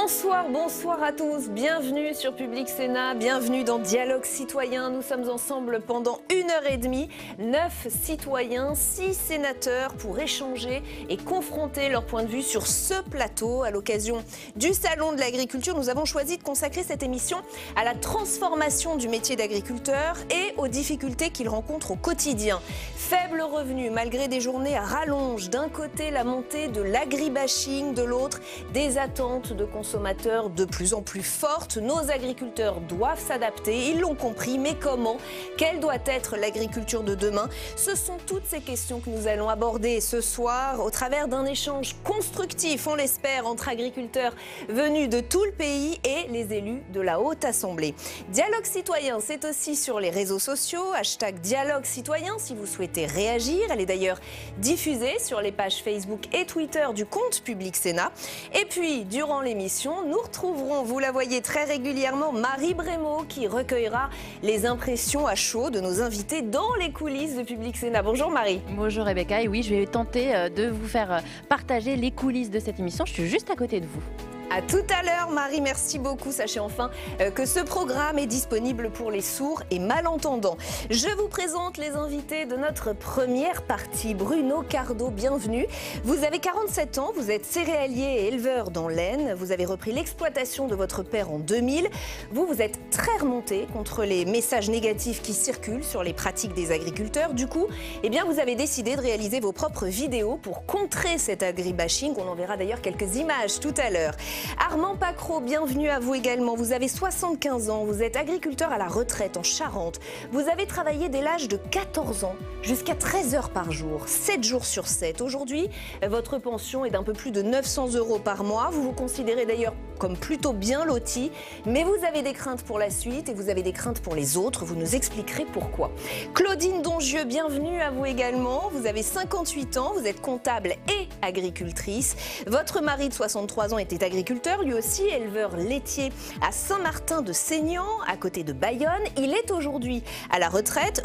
Bonsoir, bonsoir à tous, bienvenue sur Public Sénat, bienvenue dans Dialogue Citoyen. Nous sommes ensemble pendant 1h30, 9 citoyens, 6 sénateurs pour échanger et confronter leur point de vue sur ce plateau. À l'occasion du Salon de l'Agriculture, nous avons choisi de consacrer cette émission à la transformation du métier d'agriculteur et aux difficultés qu'il rencontre au quotidien. Faible revenu, malgré des journées à rallonge, d'un côté la montée de l'agribashing, de l'autre des attentes de consommateurs de plus en plus fortes. Nos agriculteurs doivent s'adapter, ils l'ont compris, mais comment? Quelle doit être l'agriculture de demain? Ce sont toutes ces questions que nous allons aborder ce soir au travers d'un échange constructif, on l'espère, entre agriculteurs venus de tout le pays et les élus de la Haute Assemblée. Dialogue citoyen, c'est aussi sur les réseaux sociaux, hashtag Dialogue citoyen si vous souhaitez réagir. Elle est d'ailleurs diffusée sur les pages Facebook et Twitter du compte Public Sénat. Et puis, durant l'émission, nous retrouverons, vous la voyez très régulièrement, Marie Brémaud qui recueillera les impressions à chaud de nos invités dans les coulisses de Public Sénat. Bonjour Marie. Bonjour Rebecca, et oui, je vais tenter de vous faire partager les coulisses de cette émission. Je suis juste à côté de vous. À tout à l'heure, Marie, merci beaucoup. Sachez enfin que ce programme est disponible pour les sourds et malentendants. Je vous présente les invités de notre première partie. Bruno Cardo, bienvenue. Vous avez 47 ans, vous êtes céréalier et éleveur dans l'Aisne. Vous avez repris l'exploitation de votre père en 2000. Vous êtes très remonté contre les messages négatifs qui circulent sur les pratiques des agriculteurs. Du coup, vous avez décidé de réaliser vos propres vidéos pour contrer cet agribashing. On en verra d'ailleurs quelques images tout à l'heure. Armand Pacro, bienvenue à vous également. Vous avez 75 ans, vous êtes agriculteur à la retraite en Charente. Vous avez travaillé dès l'âge de 14 ans jusqu'à 13 heures par jour, 7 jours sur 7. Aujourd'hui, votre pension est d'un peu plus de 900 € par mois. Vous vous considérez d'ailleurs comme plutôt bien loti, mais vous avez des craintes pour la suite et vous avez des craintes pour les autres. Vous nous expliquerez pourquoi. Claudine Dongieux, bienvenue à vous également. Vous avez 58 ans, vous êtes comptable et agricultrice. Votre mari de 63 ans était agriculteur, lui aussi éleveur laitier à Saint-Martin-de-Seignan, à côté de Bayonne. Il est aujourd'hui à la retraite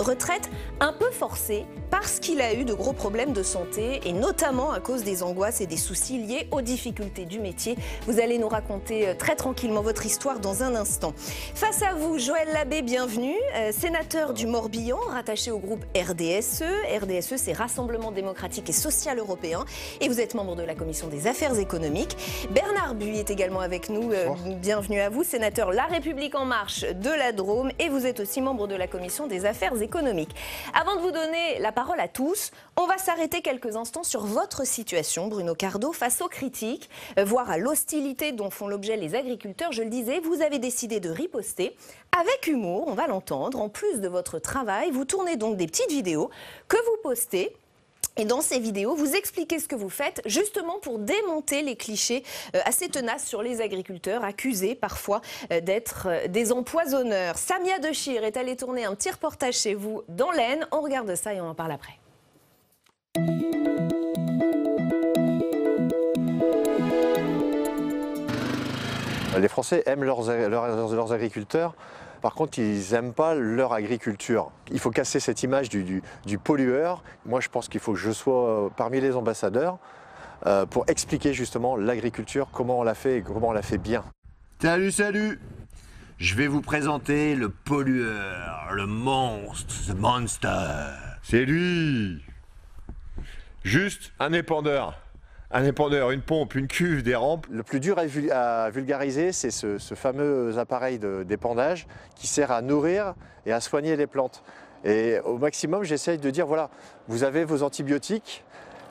un peu forcée parce qu'il a eu de gros problèmes de santé et notamment à cause des angoisses et des soucis liés aux difficultés du métier. Vous allez nous raconter très tranquillement votre histoire dans un instant. Face à vous, Joël Labbé, bienvenue, sénateur du Morbihan, rattaché au groupe RDSE. RDSE, c'est Rassemblement démocratique et social européen et vous êtes membre de la commission des affaires économiques. Bernard Buis est également avec nous, bienvenue à vous, sénateur La République En Marche de la Drôme et vous êtes aussi membre de la commission des affaires économiques. Avant de vous donner la parole à tous, on va s'arrêter quelques instants sur votre situation, Bruno Cardo, face aux critiques, voire à l'hostilité dont font l'objet les agriculteurs. Je le disais, vous avez décidé de riposter avec humour, on va l'entendre. En plus de votre travail, vous tournez donc des petites vidéos que vous postez. Et dans ces vidéos, vous expliquez ce que vous faites justement pour démonter les clichés assez tenaces sur les agriculteurs, accusés parfois d'être des empoisonneurs. Samia Dechir est allée tourner un petit reportage chez vous dans l'Aisne. On regarde ça et on en parle après. Les Français aiment leurs agriculteurs. Par contre, ils n'aiment pas leur agriculture. Il faut casser cette image du pollueur. Moi, je pense qu'il faut que je sois parmi les ambassadeurs pour expliquer justement l'agriculture, comment on la fait et comment on la fait bien. Salut! Je vais vous présenter le pollueur, le monstre, the monster. C'est lui! Juste un épandeur. Un épandeur, une pompe, une cuve, des rampes. Le plus dur à vulgariser, c'est ce fameux appareil d'épandage qui sert à nourrir et à soigner les plantes. Et au maximum, j'essaye de dire, voilà, vous avez vos antibiotiques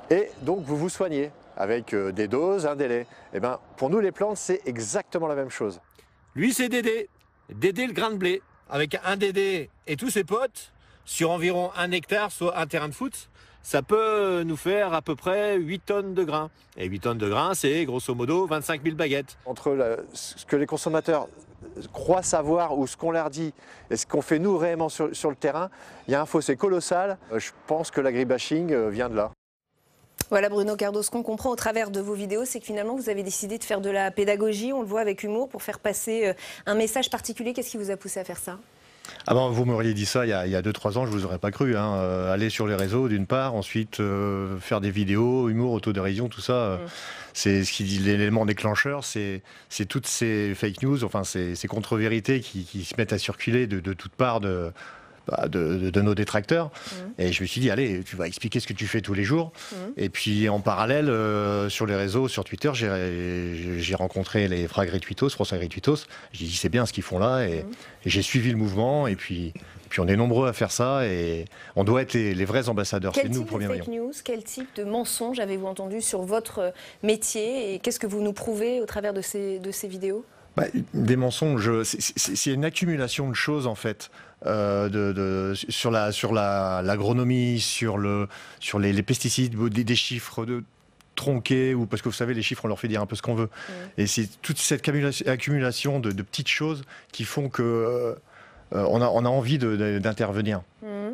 et donc vous vous soignez avec des doses, un délai. Et bien, pour nous, les plantes, c'est exactement la même chose. Lui, c'est Dédé. Dédé, le grain de blé. Avec un Dédé et tous ses potes, sur environ 1 hectare, soit un terrain de foot, ça peut nous faire à peu près 8 tonnes de grains. Et 8 tonnes de grains, c'est grosso modo 25 000 baguettes. Entre ce que les consommateurs croient savoir ou ce qu'on leur dit et ce qu'on fait nous réellement sur le terrain, il y a un fossé colossal. Je pense que l'agribashing vient de là. Voilà Bruno Cardo, ce qu'on comprend au travers de vos vidéos, c'est que finalement vous avez décidé de faire de la pédagogie, on le voit avec humour, pour faire passer un message particulier. Qu'est-ce qui vous a poussé à faire ça ? Ah ben, vous m'auriez dit ça il y a 2-3 ans, je vous aurais pas cru. Aller sur les réseaux d'une part, ensuite faire des vidéos, humour, autodérision, tout ça, c'est ce qui dit l'élément déclencheur, c'est toutes ces fake news, enfin ces contre-vérités qui se mettent à circuler de toutes parts de nos détracteurs. Et je me suis dit, allez, tu vas expliquer ce que tu fais tous les jours. Et puis en parallèle, sur les réseaux, sur Twitter, j'ai rencontré les frères Grituitos, François Grituitos. J'ai dit, c'est bien ce qu'ils font là. Et j'ai suivi le mouvement. Et puis on est nombreux à faire ça. Et on doit être les vrais ambassadeurs. Quel c'est nous, type le premier de fake news, quel type de mensonges avez-vous entendu sur votre métier? Et qu'est-ce que vous nous prouvez au travers de ces vidéos? Des mensonges, c'est une accumulation de choses en fait, sur l'agronomie, sur les pesticides, des chiffres tronqués, ou parce que vous savez, les chiffres on leur fait dire un peu ce qu'on veut. Et c'est toute cette accumulation de petites choses qui font que on a envie d'intervenir.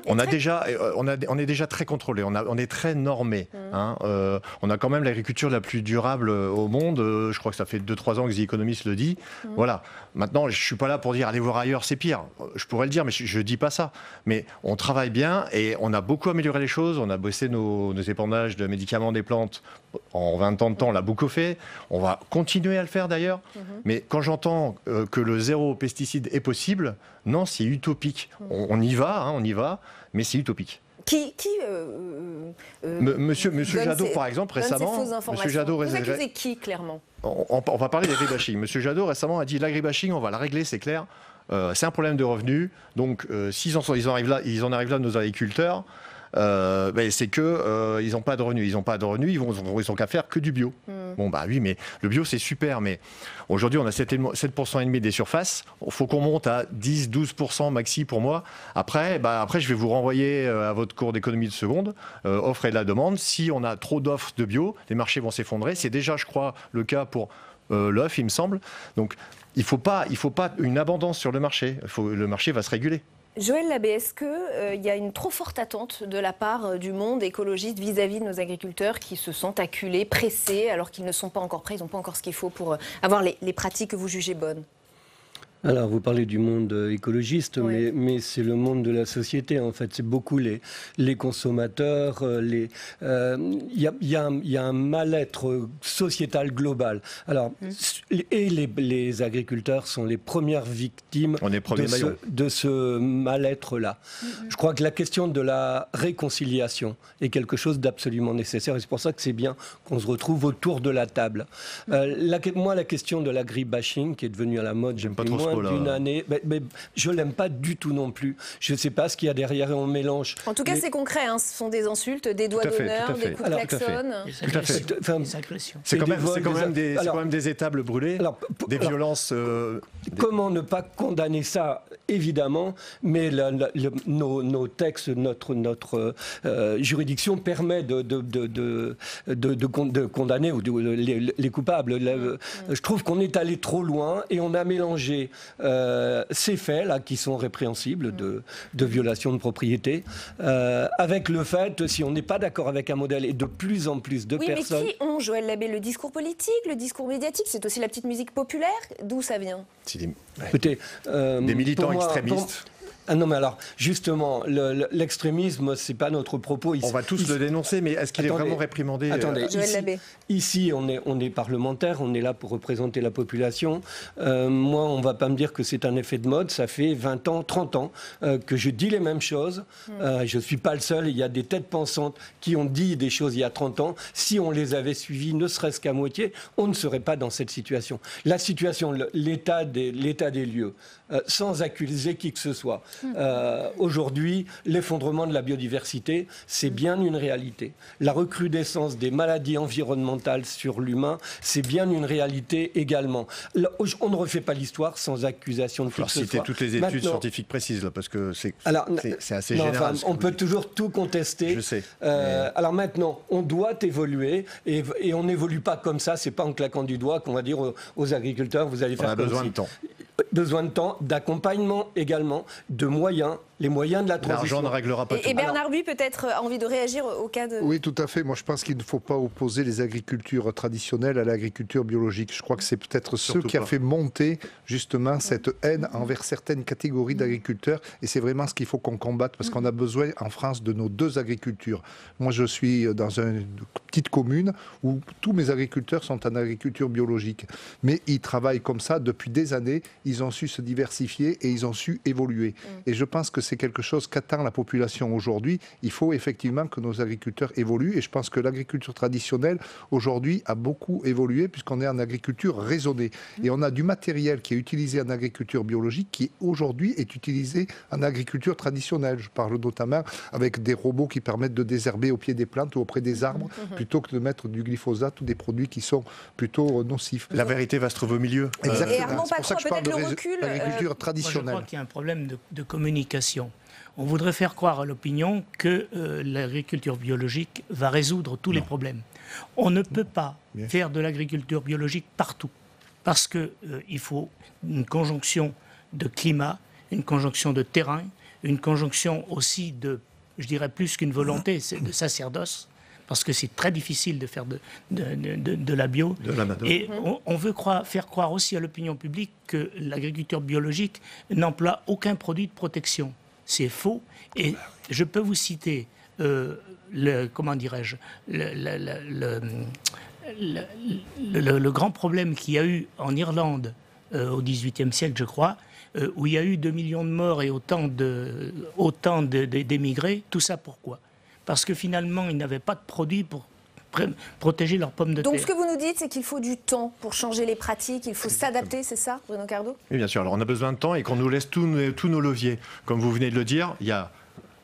On est déjà très contrôlé, on est très normé. On a quand même l'agriculture la plus durable au monde. Je crois que ça fait 2-3 ans que The Economist le dit. Voilà. Maintenant, je suis pas là pour dire allez voir ailleurs, c'est pire. Je pourrais le dire, mais je dis pas ça. Mais on travaille bien et on a beaucoup amélioré les choses. On a bossé nos épandages de médicaments des plantes en 20 ans de temps. On l'a beaucoup fait. On va continuer à le faire d'ailleurs. Mais quand j'entends que le zéro pesticide est possible, non, c'est utopique. On y va, mais c'est utopique. Monsieur Jadot, par exemple, récemment... Monsieur Jadot, vous accusez qui, clairement? On va parler d'agribashing. Monsieur Jadot, récemment, a dit l'agribashing, on va la régler, c'est clair. C'est un problème de revenus. Donc, s'ils en arrivent là, nos agriculteurs, c'est que ils n'ont pas de revenus. Ils n'ont pas de revenus, ils sont qu'à faire que du bio. Bon, bah oui, mais le bio, c'est super. Mais aujourd'hui, on a 7,5% des surfaces. Il faut qu'on monte à 10-12% maxi pour moi. Après, je vais vous renvoyer à votre cours d'économie de seconde, offre et de la demande. Si on a trop d'offres de bio, les marchés vont s'effondrer. C'est déjà, je crois, le cas pour l'œuf, il me semble. Donc, il ne faut pas une abondance sur le marché. Le marché va se réguler. Joël Labbé, est-ce qu'il y a une trop forte attente de la part du monde écologiste vis-à-vis de nos agriculteurs qui se sentent acculés, pressés, alors qu'ils ne sont pas encore prêts, ils n'ont pas encore ce qu'il faut pour avoir les pratiques que vous jugez bonnes? Alors, vous parlez du monde écologiste, mais c'est le monde de la société, en fait. C'est beaucoup les consommateurs. Il y a un mal-être sociétal global. Alors, et les agriculteurs sont les premières victimes de ce mal-être-là. Je crois que la question de la réconciliation est quelque chose d'absolument nécessaire. Et c'est pour ça que c'est bien qu'on se retrouve autour de la table. Moi, la question de l'agribashing, qui est devenue à la mode, j'aime pas trop d'une année, mais je l'aime pas du tout non plus. Je ne sais pas ce qu'il y a derrière et on mélange. En tout cas, c'est concret. Ce sont des insultes, des doigts d'honneur, des coups de klaxon. C'est quand même des étables brûlées, des violences. Comment ne pas condamner ça, évidemment, mais nos textes, notre juridiction permet de condamner les coupables. Je trouve qu'on est allé trop loin et on a mélangé ces faits-là qui sont répréhensibles de violation de propriété avec le fait, si on n'est pas d'accord avec un modèle et de plus en plus de personnes... mais qui ont, Joël Labbé, le discours politique, le discours médiatique? C'est aussi la petite musique populaire? D'où ça vient? Écoutez, des militants extrémistes. Ah non, mais alors, justement, l'extrémisme, c'est pas notre propos. On va tous le dénoncer, mais est-ce qu'il est vraiment réprimandé? Attendez, ici, on est parlementaire, on est là pour représenter la population. Moi, on va pas me dire que c'est un effet de mode. Ça fait 20 ans, 30 ans que je dis les mêmes choses. Je suis pas le seul. Il y a des têtes pensantes qui ont dit des choses il y a 30 ans. Si on les avait suivies, ne serait-ce qu'à moitié, on ne serait pas dans cette situation. La situation, l'état des lieux, sans accuser qui que ce soit. Aujourd'hui, l'effondrement de la biodiversité, c'est bien une réalité. La recrudescence des maladies environnementales sur l'humain, c'est bien une réalité également. Là, on ne refait pas l'histoire sans accusation de qui que ce soit. Citer toutes les études scientifiques précises, là, parce que c'est assez général. On peut toujours tout contester. Je sais. Alors maintenant, on doit évoluer et on n'évolue pas comme ça. C'est pas en claquant du doigt qu'on va dire aux agriculteurs, vous allez faire comme on a besoin de temps. besoin de temps, d'accompagnement également, de moyens, les moyens de la transition. L'argent ne réglera pas tout. Et Bernard Buis peut-être a envie de réagir au cas de... Oui, tout à fait. Moi, je pense qu'il ne faut pas opposer les agricultures traditionnelles à l'agriculture biologique. Je crois que c'est peut-être ce qui a fait monter justement cette haine envers certaines catégories d'agriculteurs. Et c'est vraiment ce qu'il faut qu'on combatte parce qu'on a besoin en France de nos deux agricultures. Moi, je suis dans une petite commune où tous mes agriculteurs sont en agriculture biologique. Mais ils travaillent comme ça depuis des années. Ils ont su se diversifier et ils ont su évoluer. Et je pense que c'est quelque chose qu'attend la population aujourd'hui. Il faut effectivement que nos agriculteurs évoluent et je pense que l'agriculture traditionnelle aujourd'hui a beaucoup évolué puisqu'on est en agriculture raisonnée et on a du matériel qui est utilisé en agriculture biologique qui aujourd'hui est utilisé en agriculture traditionnelle. Je parle notamment avec des robots qui permettent de désherber au pied des plantes ou auprès des arbres plutôt que de mettre du glyphosate ou des produits qui sont plutôt nocifs. La vérité va se trouver au milieu. Exactement. Et Armand C'est pour ça que je parle peut-être de le recul, l'agriculture Moi, traditionnelle. je crois qu'il y a un problème de communication. On voudrait faire croire à l'opinion que l'agriculture biologique va résoudre tous les problèmes. On ne peut pas faire de l'agriculture biologique partout, parce qu'il faut une conjonction de climat, une conjonction de terrain, une conjonction aussi de, je dirais plus qu'une volonté, c'est de sacerdoce, parce que c'est très difficile de faire de la bio. Et on veut faire croire aussi à l'opinion publique que l'agriculture biologique n'emploie aucun produit de protection. C'est faux. Et je peux vous citer, comment dirais-je, le grand problème qu'il y a eu en Irlande au XVIIIe siècle, je crois, où il y a eu 2 millions de morts et autant d'émigrés. Tout ça pourquoi ? Parce que finalement, ils n'avaient pas de produits pour protéger leurs pommes de terre. Donc ce que vous nous dites, c'est qu'il faut du temps pour changer les pratiques, il faut s'adapter, c'est ça, Bruno Cardo ? Oui, bien sûr. Alors on a besoin de temps et qu'on nous laisse tous nos leviers. Comme vous venez de le dire, il y a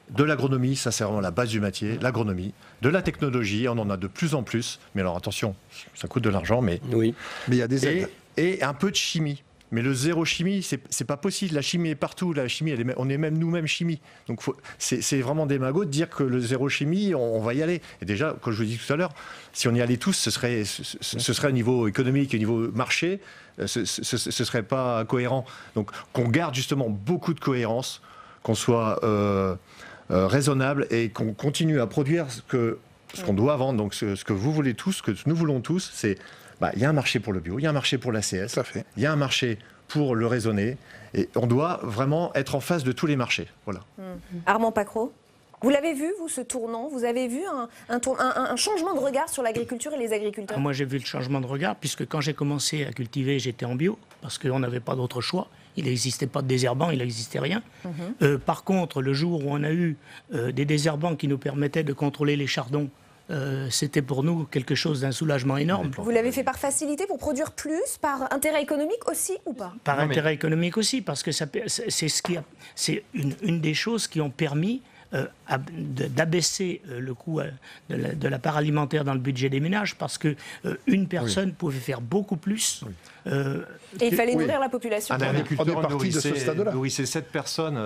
de l'agronomie, ça c'est vraiment la base du métier, l'agronomie, de la technologie, on en a de plus en plus. Mais alors attention, ça coûte de l'argent, mais... Oui. Mais il y a des aides. Et un peu de chimie. Mais le zéro chimie, c'est pas possible. La chimie est partout. La chimie, on est même nous-mêmes chimie. Donc c'est vraiment démago de dire que le zéro chimie, on va y aller. Et déjà, comme je vous dis tout à l'heure, si on y allait tous, ce serait au niveau économique, au niveau marché, ce serait pas cohérent. Donc qu'on garde justement beaucoup de cohérence, qu'on soit raisonnable et qu'on continue à produire ce qu'on doit vendre. Donc ce que vous voulez tous, ce que nous voulons tous, c'est... il y a un marché pour le bio, il y a un marché pour l'ACS, il y a un marché pour le raisonné, et on doit vraiment être en face de tous les marchés. Voilà. Armand Pacro, vous l'avez vu, vous, ce tournant ? Vous avez vu un changement de regard sur l'agriculture et les agriculteurs ? Moi, j'ai vu le changement de regard, puisque quand j'ai commencé à cultiver, j'étais en bio, parce qu'on n'avait pas d'autre choix. Il n'existait pas de désherbant, il n'existait rien. Par contre, le jour où on a eu des désherbants qui nous permettaient de contrôler les chardons, c'était pour nous quelque chose d'un soulagement énorme. Vous l'avez fait par facilité, pour produire plus, par intérêt économique aussi ou pas ? Par intérêt économique aussi, parce que c'est une des choses qui ont permis d'abaisser le coût de la part alimentaire dans le budget des ménages, parce qu'une personne pouvait faire beaucoup plus. Et il fallait nourrir la population. Un agriculteur de ce stade-là. nourrissait 7 personnes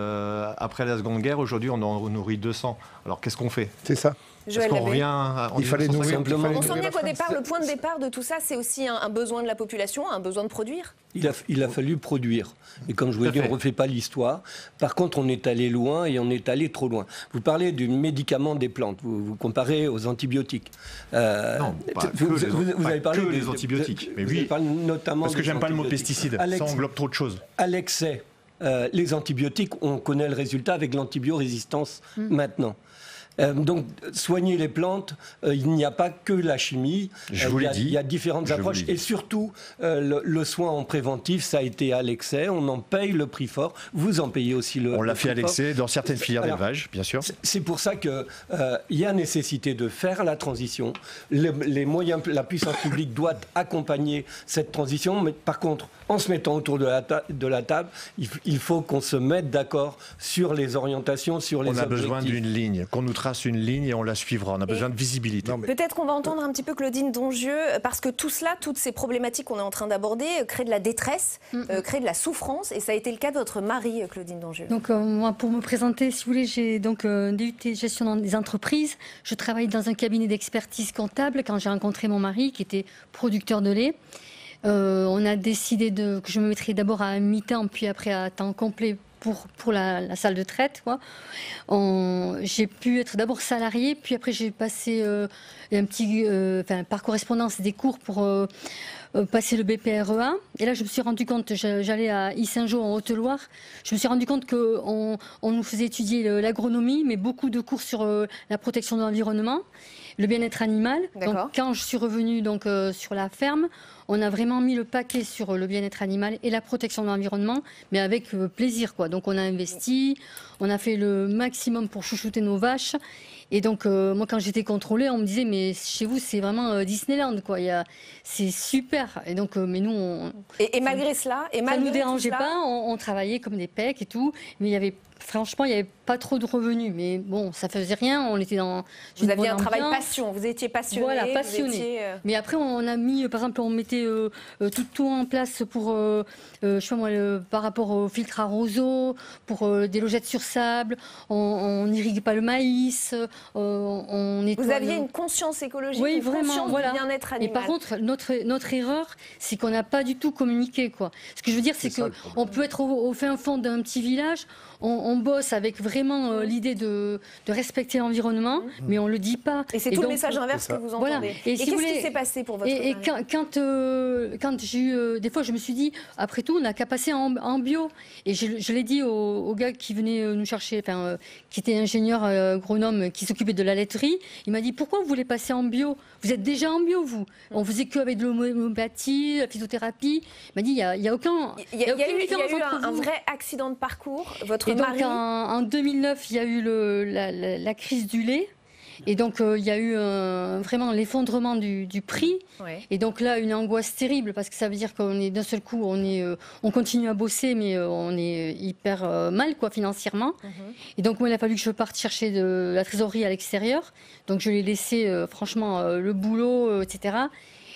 après la Seconde Guerre. Aujourd'hui, on en nourrit 200. Alors qu'est-ce qu'on fait ? C'est ça. Joël Est-ce qu'on Labbé. revient Il fallait nourrir simplement. On sent bien qu'au départ, le point de départ de tout ça, c'est aussi un besoin de la population, un besoin de produire. Il a fallu produire. Et comme je vous l'ai dit, on ne refait pas l'histoire. Par contre, on est allé loin et on est allé trop loin. Vous parlez du médicament des plantes. Vous comparez aux antibiotiques. Non, vous avez parlé des antibiotiques. Mais oui, notamment parce que j'aime pas le mot pesticide. Alex, ça englobe trop de choses. À l'excès, les antibiotiques, on connaît le résultat avec l'antibiorésistance maintenant. Donc, soigner les plantes, il n'y a pas que la chimie. Je vous l'ai dit. Il y a différentes approches. Et surtout, le soin en préventif, ça a été à l'excès. On en paye le prix fort. Vous en payez aussi le prix fort. On l'a fait à l'excès dans certaines filières d'élevage, bien sûr. C'est pour ça qu'il y a nécessité de faire la transition. Les moyens, la puissance publique doit accompagner cette transition. Mais par contre, en se mettant autour de la table, il faut qu'on se mette d'accord sur les orientations, sur les objectifs. On a besoin d'une ligne, qu'on nous trace une ligne et on la suivra. On a besoin de visibilité. Peut-être qu'on va entendre un petit peu Claudine Dongieu, parce que tout cela, toutes ces problématiques qu'on est en train d'aborder, créent de la détresse, créent de la souffrance, et ça a été le cas de votre mari, Claudine Dongieu. Donc moi, pour me présenter, si vous voulez, j'ai donc DUT gestion dans des entreprises. Je travaille dans un cabinet d'expertise comptable quand j'ai rencontré mon mari, qui était producteur de lait. On a décidé que je me mettrais d'abord à mi-temps, puis après à temps complet pour la salle de traite, quoi. J'ai pu être d'abord salariée, puis après j'ai passé un petit, par correspondance des cours pour passer le BPREA. Et là, je me suis rendu compte, j'allais à Yssingeaux en Haute-Loire, je me suis rendu compte qu'on nous faisait étudier l'agronomie, mais beaucoup de cours sur la protection de l'environnement, le bien-être animal. Donc, quand je suis revenue donc, sur la ferme, on a vraiment mis le paquet sur le bien-être animal et la protection de l'environnement, mais avec plaisir, quoi. Donc on a investi, on a fait le maximum pour chouchouter nos vaches. Et donc, moi, quand j'étais contrôlée, on me disait, mais chez vous, c'est vraiment Disneyland, quoi. C'est super. Et donc, mais nous, Et malgré cela, ça ne nous dérangeait pas. On travaillait comme des pecs et tout. Mais il y avait, franchement, il n'y avait pas trop de revenus. Mais bon, ça faisait rien. On était dans Vous aviez un travail passion. Vous étiez passionné. Voilà, passionné. Mais après, on a mis, par exemple, on mettait tout en place pour, je sais pas moi, par rapport au filtre à roseau, pour des logettes sur sable. On n'irrigue pas le maïs. Vous aviez une conscience écologique, oui, une vraiment, conscience voilà. du bien-être animal. Et par contre, notre erreur, c'est qu'on n'a pas du tout communiqué, quoi. Ce que je veux dire, c'est qu'on peut être au fin fond d'un petit village, on bosse avec vraiment l'idée de respecter l'environnement, mais on ne le dit pas. Et c'est tout le message inverse que vous entendez. Voilà. Et qu'est-ce qui s'est passé pour votre mari? Et quand j'ai eu... des fois, je me suis dit, après tout, on n'a qu'à passer en bio. Et je l'ai dit au gars qui venait nous chercher, qui était ingénieur agronome, qui s'occupait de la laiterie. Il m'a dit, pourquoi vous voulez passer en bio? Vous êtes déjà en bio, vous. On faisait qu'avec de l'homéopathie, la physiothérapie. Il m'a dit, il n'y a aucun... Il y a eu un vrai accident de parcours. Votre mari... Donc, en 2009, il y a eu la crise du lait. Et donc, il y a eu vraiment l'effondrement du prix. Ouais. Et donc là, une angoisse terrible, parce que ça veut dire qu'on est d'un seul coup, on continue à bosser, mais on est hyper mal, quoi, financièrement. Et donc, moi, il a fallu que je parte chercher de la trésorerie à l'extérieur. Donc, je l'ai laissé, franchement, le boulot, etc.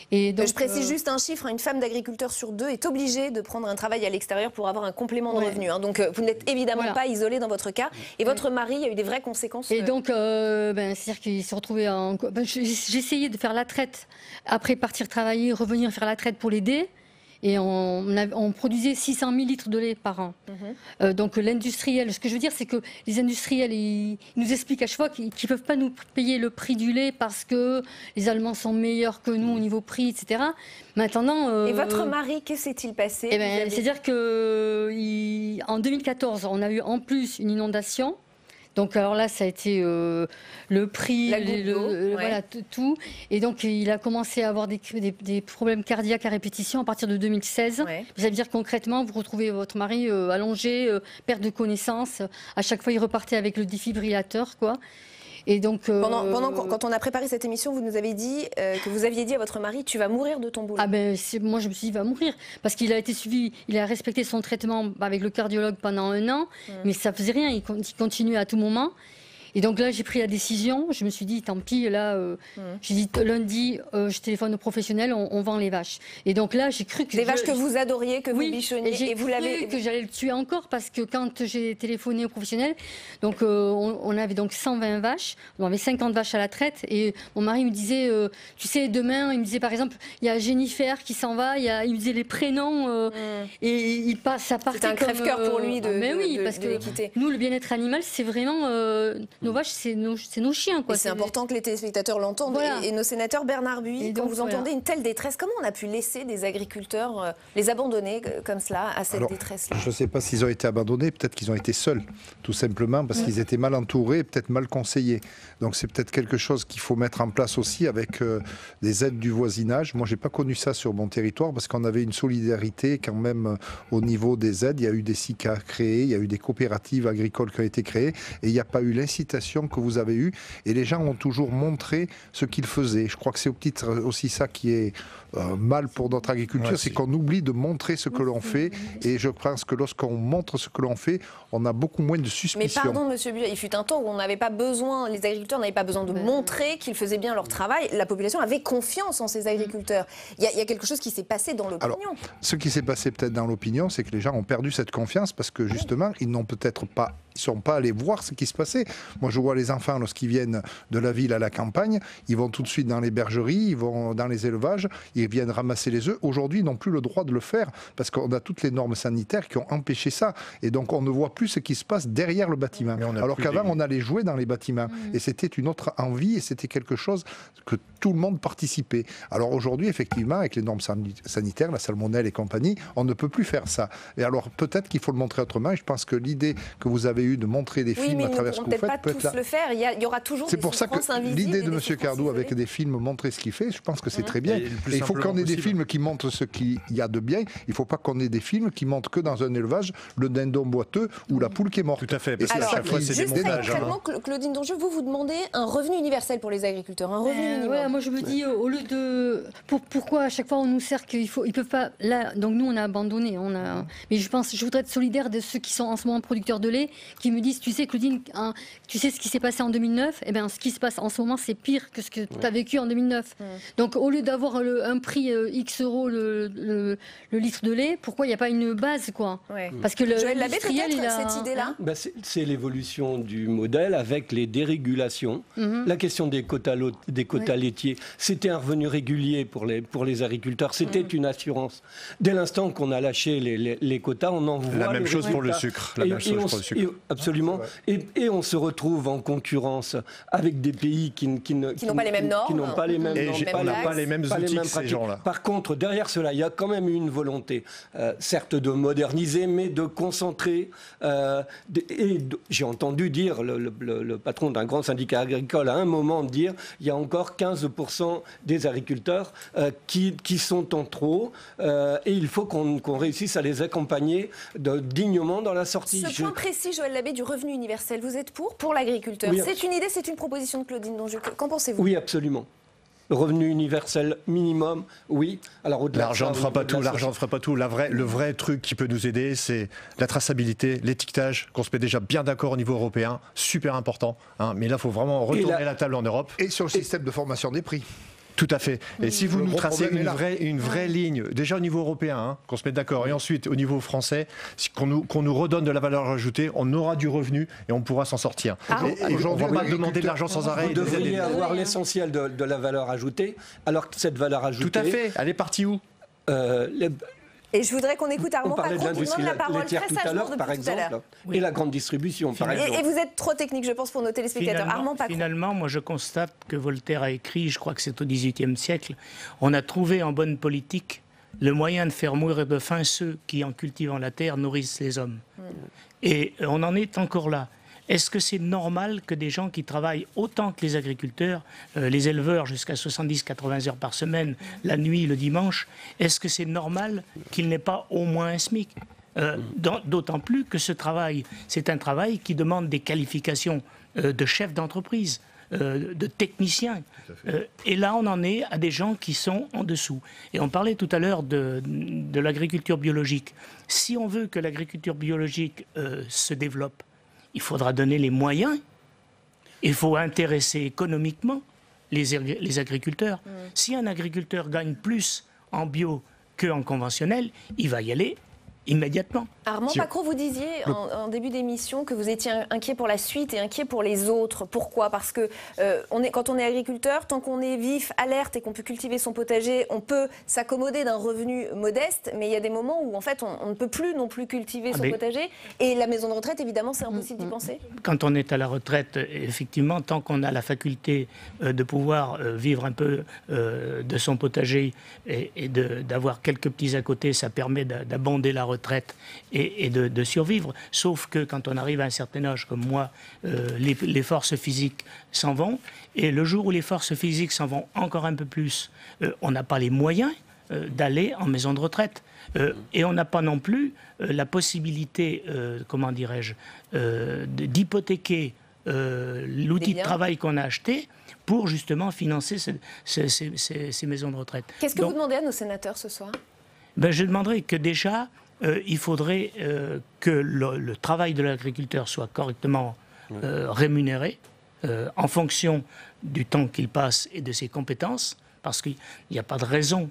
Et donc, je précise juste un chiffre, une femme d'agriculteur sur 2 est obligée de prendre un travail à l'extérieur pour avoir un complément de revenu. Hein. Donc vous n'êtes évidemment pas isolé dans votre cas. Et votre mari a eu des vraies conséquences. Et donc, c'est-à-dire qu'il s'est retrouvé en... j'ai essayé de faire la traite, après partir travailler, revenir faire la traite pour l'aider. Et on produisait 600 000 litres de lait par an. Donc l'industriel, ce que je veux dire, c'est que les industriels, ils nous expliquent à chaque fois qu'ils ne peuvent pas nous payer le prix du lait parce que les Allemands sont meilleurs que nous au niveau prix, etc. Maintenant... Et votre mari, que s'est-il passé? C'est-à-dire qu'en 2014, on a eu en plus une inondation. Donc alors là, ça a été le prix, voilà, tout. Et donc il a commencé à avoir des problèmes cardiaques à répétition à partir de 2016. Ouais. Ça veut dire concrètement, vous retrouvez votre mari allongé, perte de connaissance. À chaque fois, il repartait avec le défibrillateur, quoi. Et donc, quand on a préparé cette émission, vous nous avez dit que vous aviez dit à votre mari, tu vas mourir de ton boulot. Ah ben, moi je me suis dit, il va mourir. Parce qu'il a été suivi, il a respecté son traitement avec le cardiologue pendant 1 an, mais ça faisait rien, il continuait à tout moment. Et donc là, j'ai pris la décision, je me suis dit, tant pis, là, j'ai dit lundi, je téléphone aux professionnels, on vend les vaches. Et donc là, j'ai cru que... Des vaches que vous adoriez, que vous bichonniez, et vous l'avez... que j'allais le tuer encore, parce que quand j'ai téléphoné aux professionnels, donc on avait donc 120 vaches, on avait 50 vaches à la traite, et mon mari me disait, tu sais, demain, il me disait par exemple, il y a Jennifer qui s'en va, il me disait les prénoms, et ça partait. C'est un crève-cœur pour lui de parce que quitter. Nous, le bien-être animal, c'est vraiment... nos vaches, c'est nos chiens, quoi. C'est important que les téléspectateurs l'entendent. Voilà. Et nos sénateurs, Bernard Buis, quand vous entendez une telle détresse, comment on a pu laisser des agriculteurs les abandonner comme cela à cette détresse-là? Je ne sais pas s'ils ont été abandonnés, peut-être qu'ils ont été seuls, tout simplement, parce qu'ils étaient mal entourés, peut-être mal conseillés. Donc c'est peut-être quelque chose qu'il faut mettre en place aussi avec des aides du voisinage. Moi, je n'ai pas connu ça sur mon territoire, parce qu'on avait une solidarité quand même au niveau des aides. Il y a eu des SICA créés, il y a eu des coopératives agricoles qui ont été créées, et il n'y a pas eu l'incitation que vous avez eue, et les gens ont toujours montré ce qu'ils faisaient. Je crois que c'est aussi ça qui est mal pour notre agriculture, c'est qu'on oublie de montrer ce que l'on fait, et je pense que lorsqu'on montre ce que l'on fait, on a beaucoup moins de suspicion. Mais pardon, monsieur Buis, il fut un temps où on n'avait pas besoin, les agriculteurs n'avaient pas besoin de montrer qu'ils faisaient bien leur travail, la population avait confiance en ces agriculteurs. Il y a quelque chose qui s'est passé dans l'opinion. Alors, ce qui s'est passé peut-être dans l'opinion, c'est que les gens ont perdu cette confiance parce que justement, ils n'ont peut-être pas, ils ne sont pas allés voir ce qui se passait. Moi, je vois les enfants, lorsqu'ils viennent de la ville à la campagne, ils vont tout de suite dans les bergeries, ils vont dans les élevages, ils viennent ramasser les œufs. Aujourd'hui, ils n'ont plus le droit de le faire parce qu'on a toutes les normes sanitaires qui ont empêché ça. Et donc, on ne voit plus ce qui se passe derrière le bâtiment. Alors qu'avant, on allait jouer dans les bâtiments. Et c'était une autre envie et c'était quelque chose que tout le monde participait. Alors aujourd'hui, effectivement, avec les normes sanitaires, la salmonelle et compagnie, on ne peut plus faire ça. Et alors, peut-être qu'il faut le montrer autrement. Et je pense que l'idée que vous avez eue de montrer des films à travers ce que vous faites peut être là. Le faire. Il y aura toujours c'est pour ça que l'idée de M. Cardou avec des films montrer ce qu'il fait, je pense que c'est très bien. Et il faut qu'on ait des films qui montrent ce qu'il y a de bien. Il ne faut pas qu'on ait des films qui montrent que dans un élevage le dindon boiteux ou la poule qui est morte. Tout à fait. Et alors, chaque fois, c'est des montages. Claudine Dongieu, vous demandez un revenu universel pour les agriculteurs, un revenu minimum. Ouais, moi je me dis, au lieu de... Pourquoi à chaque fois on nous sert qu'ils peuvent pas... Là, donc nous on a abandonné. Mais je voudrais être solidaire de ceux qui sont en ce moment producteurs de lait, qui me disent, tu sais Claudine, tu sais ce qui s'est passé en 2009, eh bien ce qui se passe en ce moment c'est pire que ce que tu as vécu en 2009. Donc au lieu d'avoir un prix X euros le litre de lait, pourquoi il n'y a pas une base quoi? Parce que l'industriel, il a... cette idée-là. C'est l'évolution du modèle avec les dérégulations. La question des quotas laitiers, c'était un revenu régulier pour les agriculteurs, c'était une assurance. Dès l'instant qu'on a lâché les quotas, on en voit la même chose pour le sucre. Absolument. Et on se retrouve en concurrence avec des pays qui n'ont pas les mêmes normes, qui n'ont pas les mêmes normes, pas les mêmes outils que ces gens-là. Par contre, derrière cela, il y a quand même une volonté, certes de moderniser, mais de concentrer. J'ai entendu dire le patron d'un grand syndicat agricole à un moment dire il y a encore 15% des agriculteurs qui sont en trop et il faut qu'on réussisse à les accompagner dignement dans la sortie. Ce point précis, Joël Labbé, du revenu universel, vous êtes pour l'agriculteur? Oui, c'est une idée, c'est une proposition de Claudine Dongieu. Qu'en pensez-vous? Oui, absolument. Revenu universel minimum, oui. Alors l'argent ne fera pas tout. L'argent ne fera pas tout. Le vrai truc qui peut nous aider, c'est la traçabilité, l'étiquetage, qu'on se met déjà bien d'accord au niveau européen, super important. Mais là, il faut vraiment retourner la table en Europe. Et sur le système de formation des prix. Tout à fait. Et si vous nous tracez une vraie ligne, déjà au niveau européen, qu'on se mette d'accord, et ensuite au niveau français, qu'on nous redonne de la valeur ajoutée, on aura du revenu et on pourra s'en sortir. Aujourd'hui, on ne va pas demander de l'argent sans arrêt. Vous devriez avoir l'essentiel de la valeur ajoutée, alors que cette valeur ajoutée... Tout à fait. Elle est partie où Et je voudrais qu'on écoute Armand Pacron qui demande la parole très tout à sagement l'heure, depuis par tout à exemple, l'heure. et la grande distribution, par exemple. Et vous êtes trop technique, je pense, pour nos téléspectateurs. Armand Pacron. Finalement, moi je constate que Voltaire a écrit, je crois que c'est au XVIIIe siècle, on a trouvé en bonne politique le moyen de faire mourir de faim ceux qui, en cultivant la terre, nourrissent les hommes. Et on en est encore là. Est-ce que c'est normal que des gens qui travaillent autant que les agriculteurs, les éleveurs jusqu'à 70-80 heures par semaine, la nuit, le dimanche, est-ce que c'est normal qu'ils n'aient pas au moins un SMIC? D'autant plus que ce travail, c'est un travail qui demande des qualifications de chef d'entreprise, de techniciens. Et là, on en est à des gens qui sont en dessous. Et on parlait tout à l'heure de l'agriculture biologique. Si on veut que l'agriculture biologique se développe, il faudra donner les moyens. Il faut intéresser économiquement les agriculteurs. Si un agriculteur gagne plus en bio qu'en conventionnel, il va y aller immédiatement. Armand Pacron, vous disiez en début d'émission que vous étiez inquiet pour la suite et inquiet pour les autres. Pourquoi? Parce que quand on est agriculteur, tant qu'on est vif, alerte et qu'on peut cultiver son potager, on peut s'accommoder d'un revenu modeste, mais il y a des moments où en fait on ne peut plus non plus cultiver son potager. Et la maison de retraite, évidemment, c'est impossible d'y penser. Quand on est à la retraite, effectivement, tant qu'on a la faculté de pouvoir vivre un peu de son potager et d'avoir quelques petits à côté, ça permet d'abonder la retraite et de survivre. Sauf que quand on arrive à un certain âge comme moi, les forces physiques s'en vont. Et le jour où les forces physiques s'en vont encore un peu plus, on n'a pas les moyens d'aller en maison de retraite. Et on n'a pas non plus la possibilité, comment dirais-je, d'hypothéquer l'outil de travail qu'on a acheté pour justement financer ces maisons de retraite. Qu'est-ce que vous demandez à nos sénateurs ce soir? Je demanderais que déjà, il faudrait que le travail de l'agriculteur soit correctement rémunéré en fonction du temps qu'il passe et de ses compétences. parce qu'il n'y a pas de raison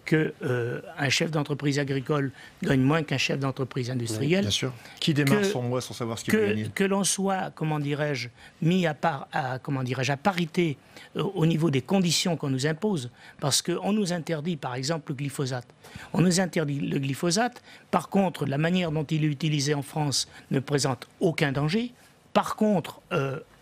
qu'un chef d'entreprise agricole gagne moins qu'un chef d'entreprise industrielle. Bien sûr. Qui démarre son mois sans savoir ce qu'il veut gagner. Que l'on soit, comment dirais-je, mis à parité au niveau des conditions qu'on nous impose, parce qu'on nous interdit, par exemple, le glyphosate. On nous interdit le glyphosate. Par contre, la manière dont il est utilisé en France ne présente aucun danger. Par contre,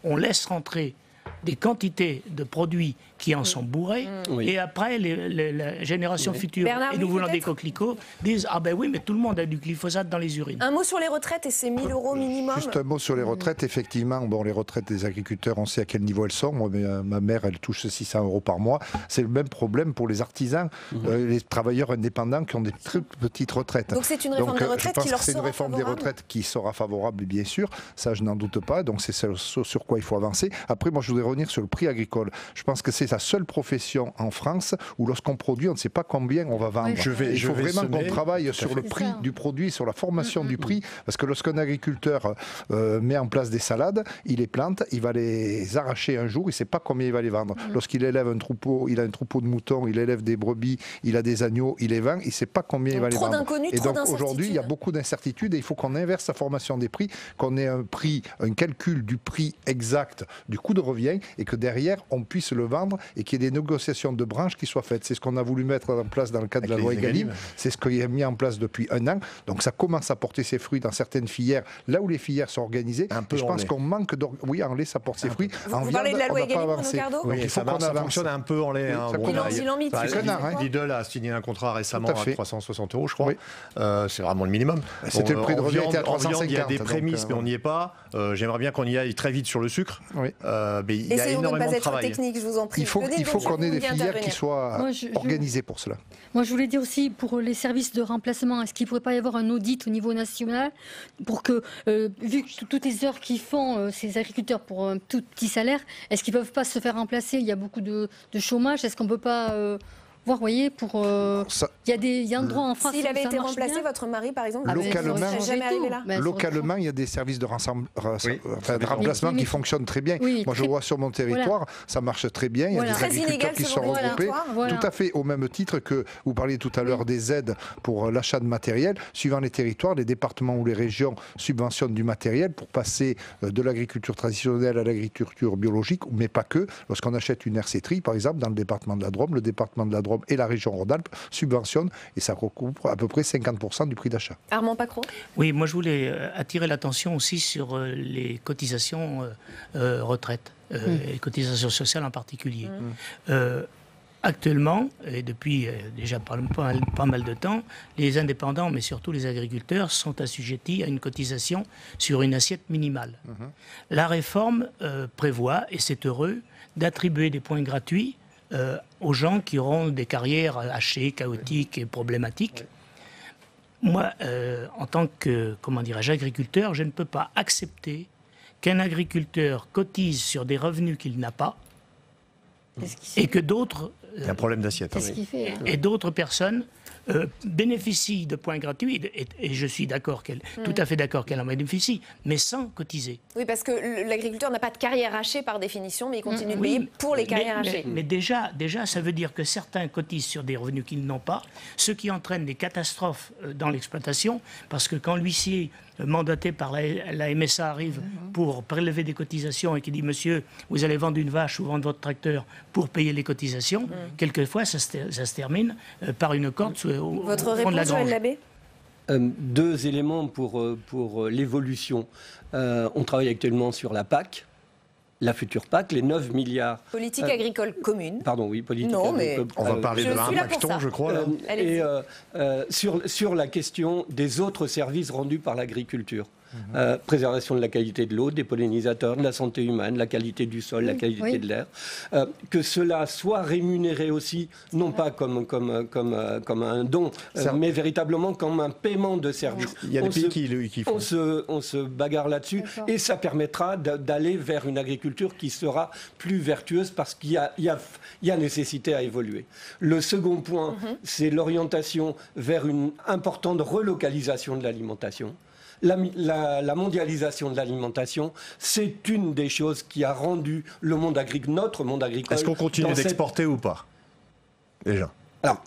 on laisse rentrer des quantités de produits qui en sont bourrés, et après, la génération future, Bernard, et nous voulons des coquelicots, disent « Ah ben oui, mais tout le monde a du glyphosate dans les urines ». Un mot sur les retraites et ces 1 000 € minimum. Juste un mot sur les retraites. Effectivement, bon, les retraites des agriculteurs, on sait à quel niveau elles sont. Moi, ma mère, elle touche 600 € par mois. C'est le même problème pour les artisans, les travailleurs indépendants qui ont des très petites retraites. Donc c'est une réforme des retraites qui leur sera favorable. C'est une réforme des retraites qui sera favorable, bien sûr. Ça, je n'en doute pas. Donc c'est sur quoi il faut avancer. Après, moi, je voudrais revenir sur le prix agricole. Je pense que c'est la seule profession en France où lorsqu'on produit, on ne sait pas combien on va vendre. Il faut vraiment qu'on travaille sur le prix du produit, sur la formation du prix, parce que lorsqu'un agriculteur met en place des salades, il les plante, il va les arracher un jour, il ne sait pas combien il va les vendre. Lorsqu'il élève un troupeau, il a un troupeau de moutons, il élève des brebis, il a des agneaux, il les vend, il ne sait pas combien il va les vendre. Trop d'inconnus, et trop donc aujourd'hui, il y a beaucoup d'incertitudes et il faut qu'on inverse la formation des prix, qu'on ait un prix, un calcul du prix exact du coût de revient et que derrière, on puisse le vendre et qu'il y ait des négociations de branches qui soient faites. C'est ce qu'on a voulu mettre en place dans le cadre de la loi Egalim. C'est ce qui est mis en place depuis 1 an. Donc ça commence à porter ses fruits dans certaines filières, là où les filières sont organisées. Je pense qu'on manque Oui, en lait, ça porte ses fruits. Vous parlez de la loi Egalim, Bruno Cardo ? Oui, ça fonctionne un peu en lait. Lidl a signé un contrat récemment à 360 € je crois. C'est vraiment le minimum. C'était le prix de revient était à 350. Il y a des prémices, mais on n'y est pas. J'aimerais bien qu'on y aille très vite sur le sucre. Mais il y a énormément de travail. Technique, je vous en prie. Il faut qu'on ait des filières qui soient organisées pour cela. Moi, je voulais dire aussi, pour les services de remplacement, est-ce qu'il ne pourrait pas y avoir un audit au niveau national pour que, vu que toutes les heures qu'ils font, ces agriculteurs, pour un tout petit salaire, est-ce qu'ils ne peuvent pas se faire remplacer ? Il y a beaucoup de chômage. Est-ce qu'on ne peut pas... voir, voyez, pour il y a un droit en France. S'il avait été remplacé, votre mari, par exemple, localement, il y a des services de remplacement qui fonctionnent très bien. Moi, je vois sur mon territoire, ça marche très bien. Il y a des agriculteurs qui sont regroupés. Tout à fait, au même titre que vous parliez tout à l'heure des aides pour l'achat de matériel. Suivant les territoires, les départements ou les régions subventionnent du matériel pour passer de l'agriculture traditionnelle à l'agriculture biologique, mais pas que. Lorsqu'on achète une RC-Tri, par exemple, dans le département de la Drôme, et la région Rhône-Alpes subventionnent et ça recouvre à peu près 50% du prix d'achat. Armand Pacro ? Oui, moi je voulais attirer l'attention aussi sur les cotisations retraite, les cotisations sociales en particulier. Actuellement, et depuis déjà pas mal de temps, les indépendants, mais surtout les agriculteurs, sont assujettis à une cotisation sur une assiette minimale. La réforme prévoit, et c'est heureux, d'attribuer des points gratuits aux gens qui auront des carrières hachées, chaotiques et problématiques. Moi, en tant que, agriculteur, je ne peux pas accepter qu'un agriculteur cotise sur des revenus qu'il n'a pas et que d'autres... Il y a un problème d'assiette. Et d'autres personnes bénéficient de points gratuits, et je suis tout à fait d'accord qu'elle en bénéficie, mais sans cotiser. Oui, parce que l'agriculteur n'a pas de carrière hachée par définition, mais il continue de payer pour les carrières hachées. Mais déjà, ça veut dire que certains cotisent sur des revenus qu'ils n'ont pas, ce qui entraîne des catastrophes dans l'exploitation, parce que quand l'huissier mandaté par la MSA arrive pour prélever des cotisations et qui dit « Monsieur, vous allez vendre une vache ou vendre votre tracteur pour payer les cotisations », quelquefois ça se termine par une corde au fond de la grange. Labbé ? 2 éléments pour l'évolution. On travaille actuellement sur la PAC. La future PAC, les 9 milliards... Politique agricole commune. Pardon, oui, politique agricole. On va parler de un Macton, je crois. Et sur la question des autres services rendus par l'agriculture. Préservation de la qualité de l'eau, des pollinisateurs, de la santé humaine, la qualité du sol, la qualité de l'air. Que cela soit rémunéré aussi, non pas comme un don, mais véritablement comme un paiement de service. Il y a des pays qui font. On se bagarre là-dessus et ça permettra d'aller vers une agriculture qui sera plus vertueuse parce qu'il y a nécessité à évoluer. Le second point, c'est l'orientation vers une importante relocalisation de l'alimentation. La mondialisation de l'alimentation, c'est une des choses qui a rendu notre monde agricole... Est-ce qu'on continue d'exporter ou pas ? déjà. Alors,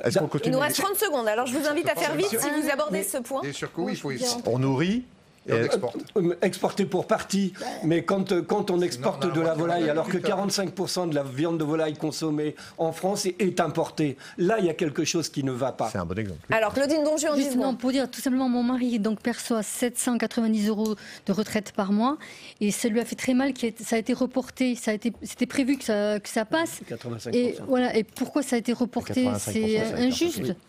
est-ce qu'on continue? Il nous reste 30 secondes, alors je vous invite à faire vite si vous abordez ce point. Bien sûr que oui, il faut On nourrit et on exporte. Exporter pour partie, mais quand on exporte de la volaille, alors que 45% de la viande de volaille consommée en France est importée, là il y a quelque chose qui ne va pas. C'est un bon exemple. Alors Claudine Donju en 10 Justement, secondes. pour dire tout simplement, mon mari donc perçoit 790 € de retraite par mois et ça lui a fait très mal. Ça a été reporté, c'était prévu que ça passe. 85%. Et voilà. Et pourquoi ça a été reporté? 85%, C'est ça a été injuste. reporté.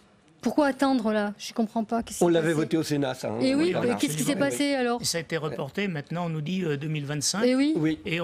Pourquoi attendre là? Je comprends pas. On l'avait voté au Sénat, ça. Hein. Et oui, Voilà. qu'est-ce qui s'est passé alors? Ça a été reporté, maintenant on nous dit 2025. Et oui. Oui. Et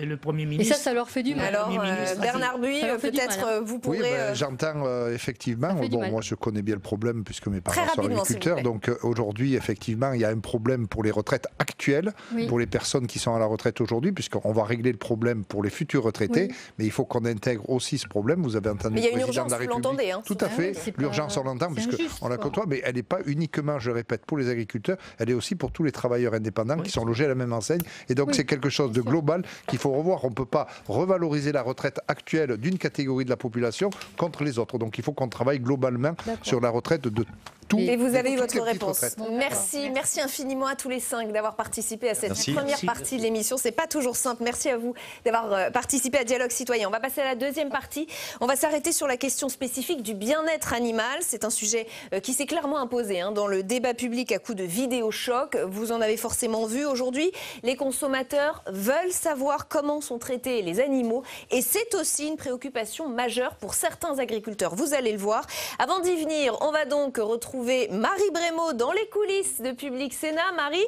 le Premier Et ministre... ça leur fait du mal. Alors Premier ministre, Bernard Buis, Ça leur fait du peut-être mal, vous Oui, pourrez... j'entends effectivement. Ça fait du Bon, mal. moi, je connais bien le problème puisque mes Très parents sont rapidement, s'il vous agriculteurs. plaît. Donc aujourd'hui, effectivement, il y a un problème pour les retraites actuelles, Oui. pour les personnes qui sont à la retraite aujourd'hui, puisqu'on va régler le problème pour les futurs retraités. Oui. Mais il faut qu'on intègre aussi ce problème. Vous avez entendu Mais il y a le une président de la urgence, vous République. l'entendez, hein. Tout à Ah fait. oui, c'est L'urgence, pas- on l'entend, c'est puisque injuste, on la quoi. côtoie, mais elle n'est pas uniquement, je répète, pour les agriculteurs, elle est aussi pour tous les travailleurs indépendants qui sont logés à la même enseigne. Et donc, Oui, c'est quelque chose de global qu'il faut revoir. On ne peut pas revaloriser la retraite actuelle d'une catégorie de la population contre les autres. Donc, il faut qu'on travaille globalement sur la retraite de tout. Et vous avez eu toutes votre les petites réponse. retraites. Merci infiniment à tous les 5 d'avoir participé à cette Merci. première partie de l'émission. C'est pas toujours simple. Merci à vous d'avoir participé à Dialogue Citoyen. On va passer à la deuxième partie. On va s'arrêter sur la question spécifique du bien-être animal. C'est un sujet qui s'est clairement imposé dans le débat public à coup de vidéos choc. Vous en avez forcément vu aujourd'hui. Les consommateurs veulent savoir comment sont traités les animaux et c'est aussi une préoccupation majeure pour certains agriculteurs. Vous allez le voir. Avant d'y venir, on va donc retrouver Marie Brémaud dans les coulisses de Public Sénat. Marie,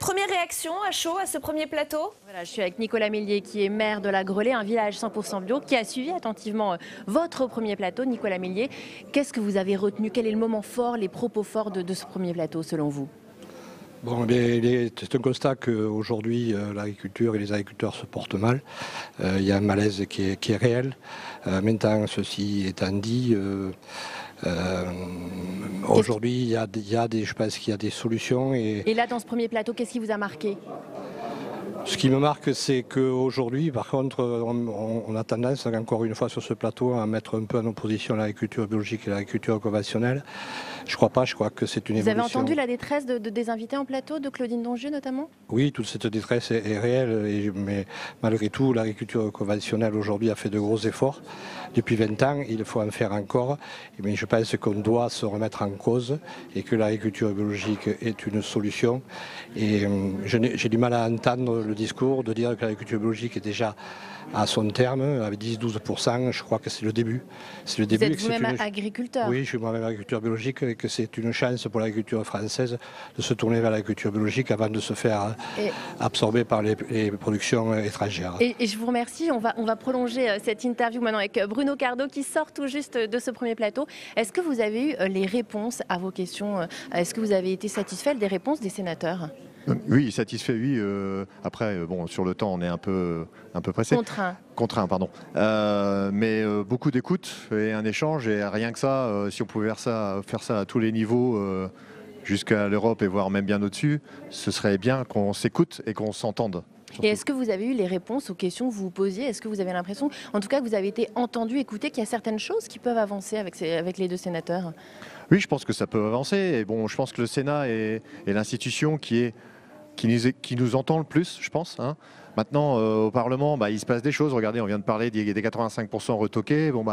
première réaction à chaud à ce premier plateau? Voilà, je suis avec Nicolas Mélier qui est maire de la Grelée, un village 100% bio, qui a suivi attentivement votre premier plateau. Nicolas Mélier, qu'est-ce que vous avez retenu? Quel est le moment fort, les propos forts de ce premier plateau selon vous? Bon, c'est un constat qu'aujourd'hui, l'agriculture et les agriculteurs se portent mal. Il y a un malaise qui est réel. Maintenant, ceci étant dit, aujourd'hui, je pense qu'il y a des solutions. Et là, dans ce premier plateau, qu'est-ce qui vous a marqué? Ce qui me marque, c'est qu'aujourd'hui, par contre, on a tendance, encore une fois sur ce plateau, à mettre un peu en opposition l'agriculture biologique et l'agriculture conventionnelle. Je crois pas, je crois que c'est une évolution. Vous avez entendu la détresse des invités en plateau, de Claudine Donju notamment? Oui, toute cette détresse est réelle, mais malgré tout, l'agriculture conventionnelle aujourd'hui a fait de gros efforts. Depuis 20 ans, il faut en faire encore, mais je pense qu'on doit se remettre en cause et que l'agriculture biologique est une solution. Et j'ai du mal à entendre le discours de dire que l'agriculture biologique est déjà à son terme, avec 10-12%, je crois que c'est le début. C'est le début. Vous êtes vous-même agriculteur? Oui, je suis moi-même agriculteur biologique et que c'est une chance pour l'agriculture française de se tourner vers l'agriculture biologique avant de se faire absorber par les productions étrangères. Et je vous remercie. On va prolonger cette interview maintenant avec Bruno Cardo qui sort tout juste de ce premier plateau. Est-ce que vous avez eu les réponses à vos questions? Est-ce que vous avez été satisfait des réponses des sénateurs? Oui, satisfait, oui. Après, bon, sur le temps, on est un peu pressé. Contraint, pardon. Mais beaucoup d'écoute et un échange. Et rien que ça, si on pouvait faire ça à tous les niveaux, jusqu'à l'Europe et voire même bien au-dessus, ce serait bien qu'on s'écoute et qu'on s'entende. Et est-ce que vous avez eu les réponses aux questions que vous vous posiez? Est-ce que vous avez l'impression, en tout cas, que vous avez été entendu, écouté, qu'il y a certaines choses qui peuvent avancer avec les deux sénateurs? Oui, je pense que ça peut avancer. Et bon, je pense que le Sénat est l'institution qui nous entend le plus, je pense. Maintenant, au Parlement, il se passe des choses. Regardez, on vient de parler des 85% retoqués. Bon,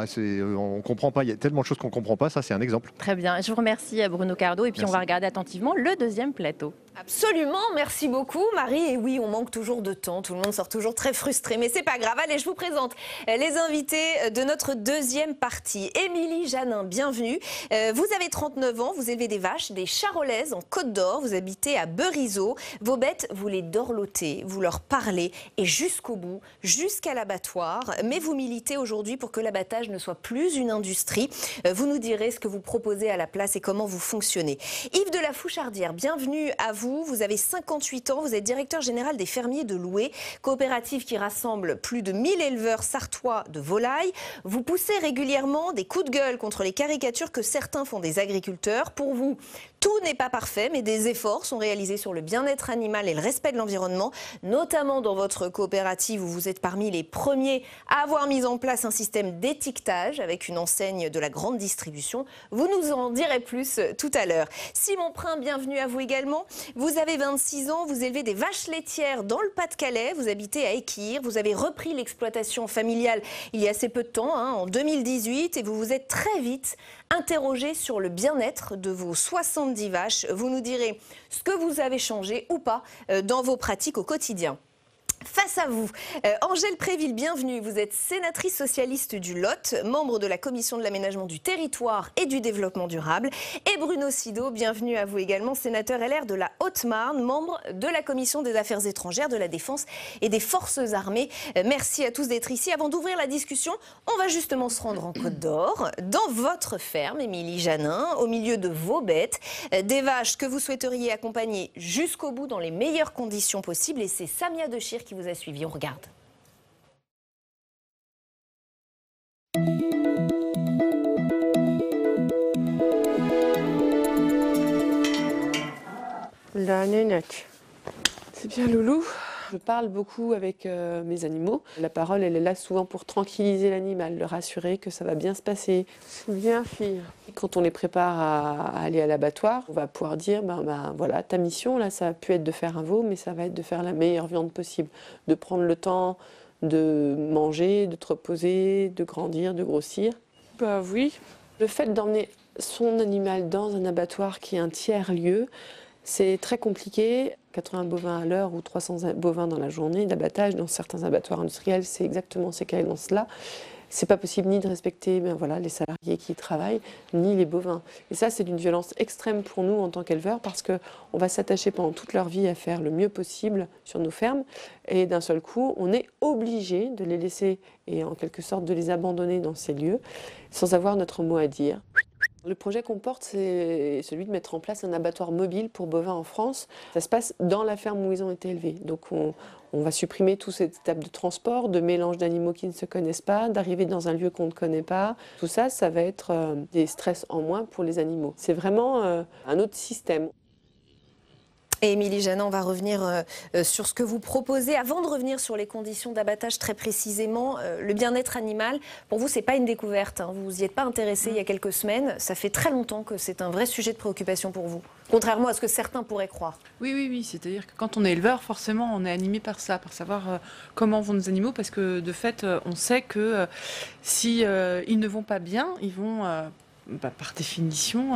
on comprend pas. Il y a tellement de choses qu'on comprend pas. Ça, c'est un exemple. Très bien. Je vous remercie, Bruno Cardo. Et puis, on va regarder attentivement le deuxième plateau. Absolument, merci beaucoup Marie. Et oui, on manque toujours de temps, tout le monde sort toujours très frustré, mais c'est pas grave. Allez, je vous présente les invités de notre deuxième partie. Émilie Janin, bienvenue. Vous avez 39 ans, vous élevez des vaches, des charolaises en Côte d'Or, vous habitez à Beurizeau. Vos bêtes, vous les dorlotez, vous leur parlez et jusqu'au bout, jusqu'à l'abattoir. Mais vous militez aujourd'hui pour que l'abattage ne soit plus une industrie. Vous nous direz ce que vous proposez à la place et comment vous fonctionnez. Yves de la Fouchardière, bienvenue à vous. Vous avez 58 ans, vous êtes directeur général des fermiers de Loué, coopérative qui rassemble plus de 1000 éleveurs sartois de volailles. Vous poussez régulièrement des coups de gueule contre les caricatures que certains font des agriculteurs. Pour vous, Tout n'est pas parfait, mais des efforts sont réalisés sur le bien-être animal et le respect de l'environnement, notamment dans votre coopérative où vous êtes parmi les premiers à avoir mis en place un système d'étiquetage avec une enseigne de la grande distribution. Vous nous en direz plus tout à l'heure. Simon Prin, bienvenue à vous également. Vous avez 26 ans, vous élevez des vaches laitières dans le Pas-de-Calais, vous habitez à Équirre, vous avez repris l'exploitation familiale il y a assez peu de temps, en 2018, et vous vous êtes très vite interrogé sur le bien-être de vos 70 vaches. Vous nous direz ce que vous avez changé ou pas dans vos pratiques au quotidien. Face à vous, Angèle Préville, bienvenue. Vous êtes sénatrice socialiste du Lot, membre de la commission de l'aménagement du territoire et du développement durable. Et Bruno Sido, bienvenue à vous également, sénateur LR de la Haute-Marne, membre de la commission des affaires étrangères, de la défense et des forces armées. Merci à tous d'être ici. Avant d'ouvrir la discussion, on va justement se rendre en Côte d'Or, dans votre ferme, Émilie Janin, au milieu de vos bêtes, des vaches que vous souhaiteriez accompagner jusqu'au bout dans les meilleures conditions possibles. Et c'est Samia Dechir qui vous a suivi. On regarde. La nénette. C'est bien Loulou. Je parle beaucoup avec mes animaux. La parole, elle est là souvent pour tranquilliser l'animal, le rassurer que ça va bien se passer. C'est bien, fille. Quand on les prépare à aller à l'abattoir, on va pouvoir dire, voilà, ta mission, là, ça a pu être de faire un veau, mais ça va être de faire la meilleure viande possible. De prendre le temps de manger, de te reposer, de grandir, de grossir. Bah oui. Le fait d'emmener son animal dans un abattoir qui est un tiers-lieu, c'est très compliqué. 80 bovins à l'heure ou 300 bovins dans la journée d'abattage, dans certains abattoirs industriels, c'est exactement ces cadences-là. C'est pas possible ni de respecter les salariés qui y travaillent, ni les bovins. Et ça, c'est d'une violence extrême pour nous en tant qu'éleveurs, parce qu'on va s'attacher pendant toute leur vie à faire le mieux possible sur nos fermes. Et d'un seul coup, on est obligé de les laisser et en quelque sorte de les abandonner dans ces lieux, sans avoir notre mot à dire. Le projet qu'on porte, c'est celui de mettre en place un abattoir mobile pour bovins en France. Ça se passe dans la ferme où ils ont été élevés. Donc on va supprimer toute cette étape de transport, de mélange d'animaux qui ne se connaissent pas, d'arriver dans un lieu qu'on ne connaît pas. Tout ça, ça va être des stress en moins pour les animaux. C'est vraiment un autre système. Et Émilie Janin, on va revenir sur ce que vous proposez. Avant de revenir sur les conditions d'abattage très précisément, le bien-être animal, pour vous, ce n'est pas une découverte. Vous vous y êtes pas intéressé il y a quelques semaines. Ça fait très longtemps que c'est un vrai sujet de préoccupation pour vous, contrairement à ce que certains pourraient croire. Oui. C'est-à-dire que quand on est éleveur, forcément, on est animé par ça, par savoir comment vont nos animaux, parce que de fait, on sait que si ils ne vont pas bien, ils vont... par définition,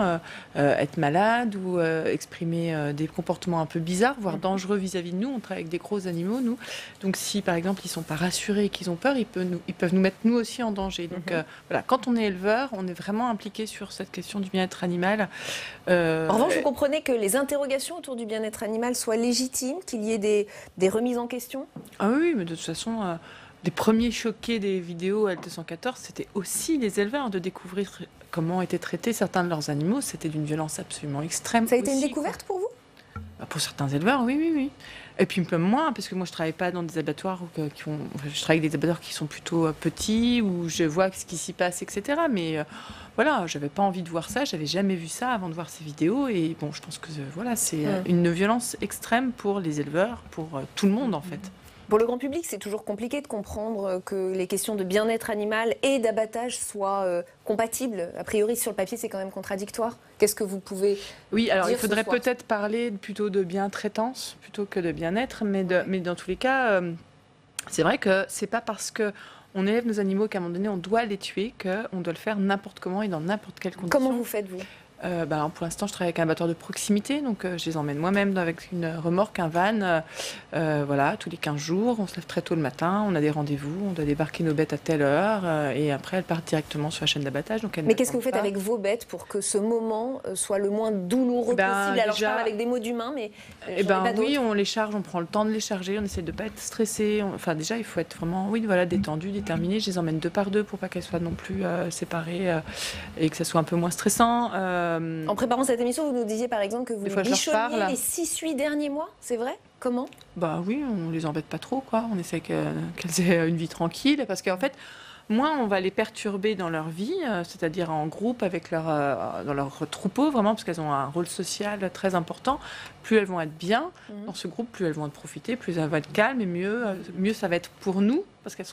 être malade ou exprimer des comportements un peu bizarres, voire dangereux vis-à-vis de nous. On travaille avec des gros animaux, nous. Donc si, par exemple, ils ne sont pas rassurés et qu'ils ont peur, ils peuvent nous mettre, nous aussi, en danger. Donc voilà, quand on est éleveur, on est vraiment impliqué sur cette question du bien-être animal. En revanche, vous comprenez que les interrogations autour du bien-être animal soient légitimes, qu'il y ait des remises en question ? Ah oui, mais de toute façon... Les premiers choqués des vidéos L214, c'était aussi les éleveurs, de découvrir comment étaient traités certains de leurs animaux. C'était d'une violence absolument extrême. Ça a été une découverte pour vous ? Pour certains éleveurs, oui. Et puis un peu moins, parce que moi je ne travaille pas dans des abattoirs je travaille avec des abattoirs qui sont plutôt petits, où je vois ce qui s'y passe, etc. Mais voilà, je n'avais pas envie de voir ça, je n'avais jamais vu ça avant de voir ces vidéos. Et bon, je pense que c'est une violence extrême pour les éleveurs, pour tout le monde en fait. Pour le grand public, c'est toujours compliqué de comprendre que les questions de bien-être animal et d'abattage soient compatibles. A priori, sur le papier, c'est quand même contradictoire. Qu'est-ce que vous pouvez Oui, alors dire il faudrait peut-être parler plutôt de bien-traitance plutôt que de bien-être, mais dans tous les cas, c'est vrai que c'est pas parce que on élève nos animaux qu'à un moment donné, on doit les tuer, qu'on doit le faire n'importe comment et dans n'importe quelle condition. Comment vous faites, vous ? Pour l'instant, je travaille avec un abattoir de proximité, donc je les emmène moi-même avec une remorque, un van, tous les 15 jours. On se lève très tôt le matin, on a des rendez-vous, on doit débarquer nos bêtes à telle heure, et après elles partent directement sur la chaîne d'abattage. Mais qu'est-ce que vous faites avec vos bêtes pour que ce moment soit le moins douloureux possible ? Alors je parle avec des mots d'humain, mais oui, on les charge, on prend le temps de les charger, on essaie de ne pas être stressé. Déjà, il faut être vraiment détendu, déterminé. Je les emmène 2 par 2 pour pas qu'elles soient non plus séparées et que ça soit un peu moins stressant. En préparant cette émission, vous nous disiez par exemple que vous bichonniez les 6-8 derniers mois, c'est vrai ? Comment? Bah oui, on les embête pas trop, quoi. On essaie qu'elles aient une vie tranquille, parce qu'en fait, moins on va les perturber dans leur vie, c'est-à-dire en groupe avec dans leur troupeau, vraiment, parce qu'elles ont un rôle social très important, plus elles vont être bien dans ce groupe, plus elles vont en profiter, plus elles vont être calmes, et mieux ça va être pour nous, parce qu'elles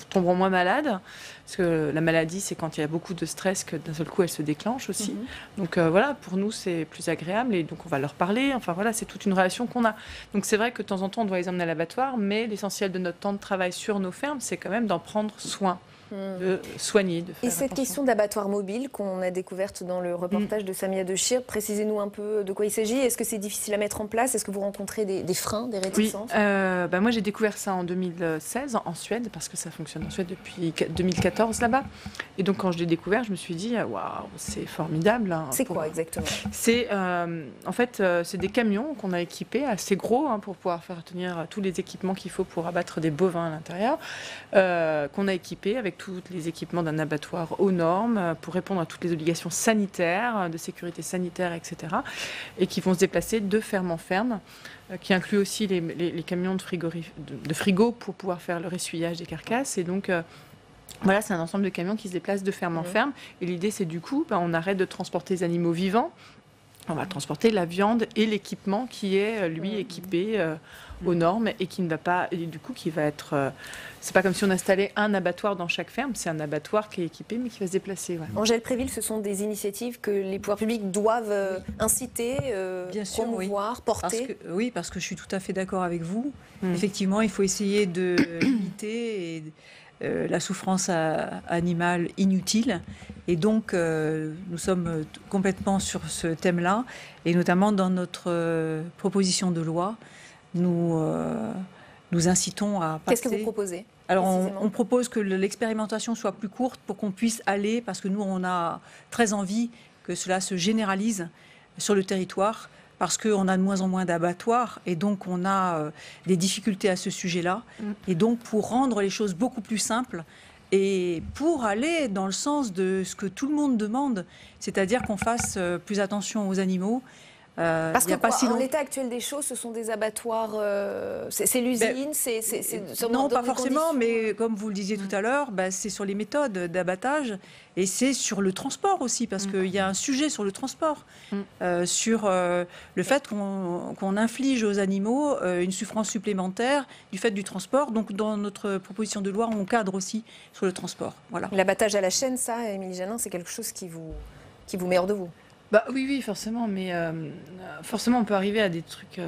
tomberont moins malades, parce que la maladie, c'est quand il y a beaucoup de stress que d'un seul coup, elle se déclenche aussi. Donc voilà, pour nous, c'est plus agréable, et donc on va leur parler, enfin voilà, c'est toute une relation qu'on a. Donc c'est vrai que de temps en temps, on doit les emmener à l'abattoir, mais l'essentiel de notre temps de travail sur nos fermes, c'est quand même d'en prendre soin. De soigner, de faire Et cette question d'abattoir mobile qu'on a découverte dans le reportage de Samia Dechir, précisez-nous un peu de quoi il s'agit. Est-ce que c'est difficile à mettre en place? Est-ce que vous rencontrez des freins, des réticences? Oui, moi j'ai découvert ça en 2016 en Suède, parce que ça fonctionne en Suède depuis 2014 là-bas. Et donc quand je l'ai découvert, je me suis dit, waouh, c'est formidable. Hein, c'est quoi exactement? C'est en fait, c'est des camions qu'on a équipés, assez gros, pour pouvoir faire tenir tous les équipements qu'il faut pour abattre des bovins à l'intérieur, qu'on a équipés avec tous les équipements d'un abattoir aux normes pour répondre à toutes les obligations sanitaires, de sécurité sanitaire, etc. Et qui vont se déplacer de ferme en ferme, qui inclut aussi les camions de frigo pour pouvoir faire le ressuyage des carcasses. Et donc, voilà, c'est un ensemble de camions qui se déplacent de ferme en ferme. Et l'idée, c'est du coup, on arrête de transporter les animaux vivants. On va transporter la viande et l'équipement qui est, lui, équipé aux normes et qui ne va pas... Et du coup, qui va être... c'est pas comme si on installait un abattoir dans chaque ferme, c'est un abattoir qui est équipé mais qui va se déplacer. Ouais. Angèle Préville, ce sont des initiatives que les pouvoirs publics doivent inciter, promouvoir, porter. Parce que je suis tout à fait d'accord avec vous. Effectivement, il faut essayer de limiter la souffrance animale inutile. Et donc, nous sommes complètement sur ce thème-là. Et notamment dans notre proposition de loi, nous incitons à passer... Qu'est-ce que vous proposez? Alors, on propose que l'expérimentation soit plus courte pour qu'on puisse aller, parce que nous, on a très envie que cela se généralise sur le territoire, parce qu'on a de moins en moins d'abattoirs, et donc on a des difficultés à ce sujet-là. Et donc, pour rendre les choses beaucoup plus simples, et pour aller dans le sens de ce que tout le monde demande, c'est-à-dire qu'on fasse plus attention aux animaux. Parce que en l'état actuel des choses, ce sont des abattoirs, c'est l'usine, non, pas forcément, mais comme vous le disiez tout à l'heure, c'est sur les méthodes d'abattage et c'est sur le transport aussi, parce qu'il y a un sujet sur le transport, sur le fait qu'on inflige aux animaux une souffrance supplémentaire du fait du transport. Donc dans notre proposition de loi, on cadre aussi sur le transport. Voilà. L'abattage à la chaîne, ça, Émilie Janin, c'est quelque chose qui vous met hors de vous? Oui, forcément, mais forcément, on peut arriver à des trucs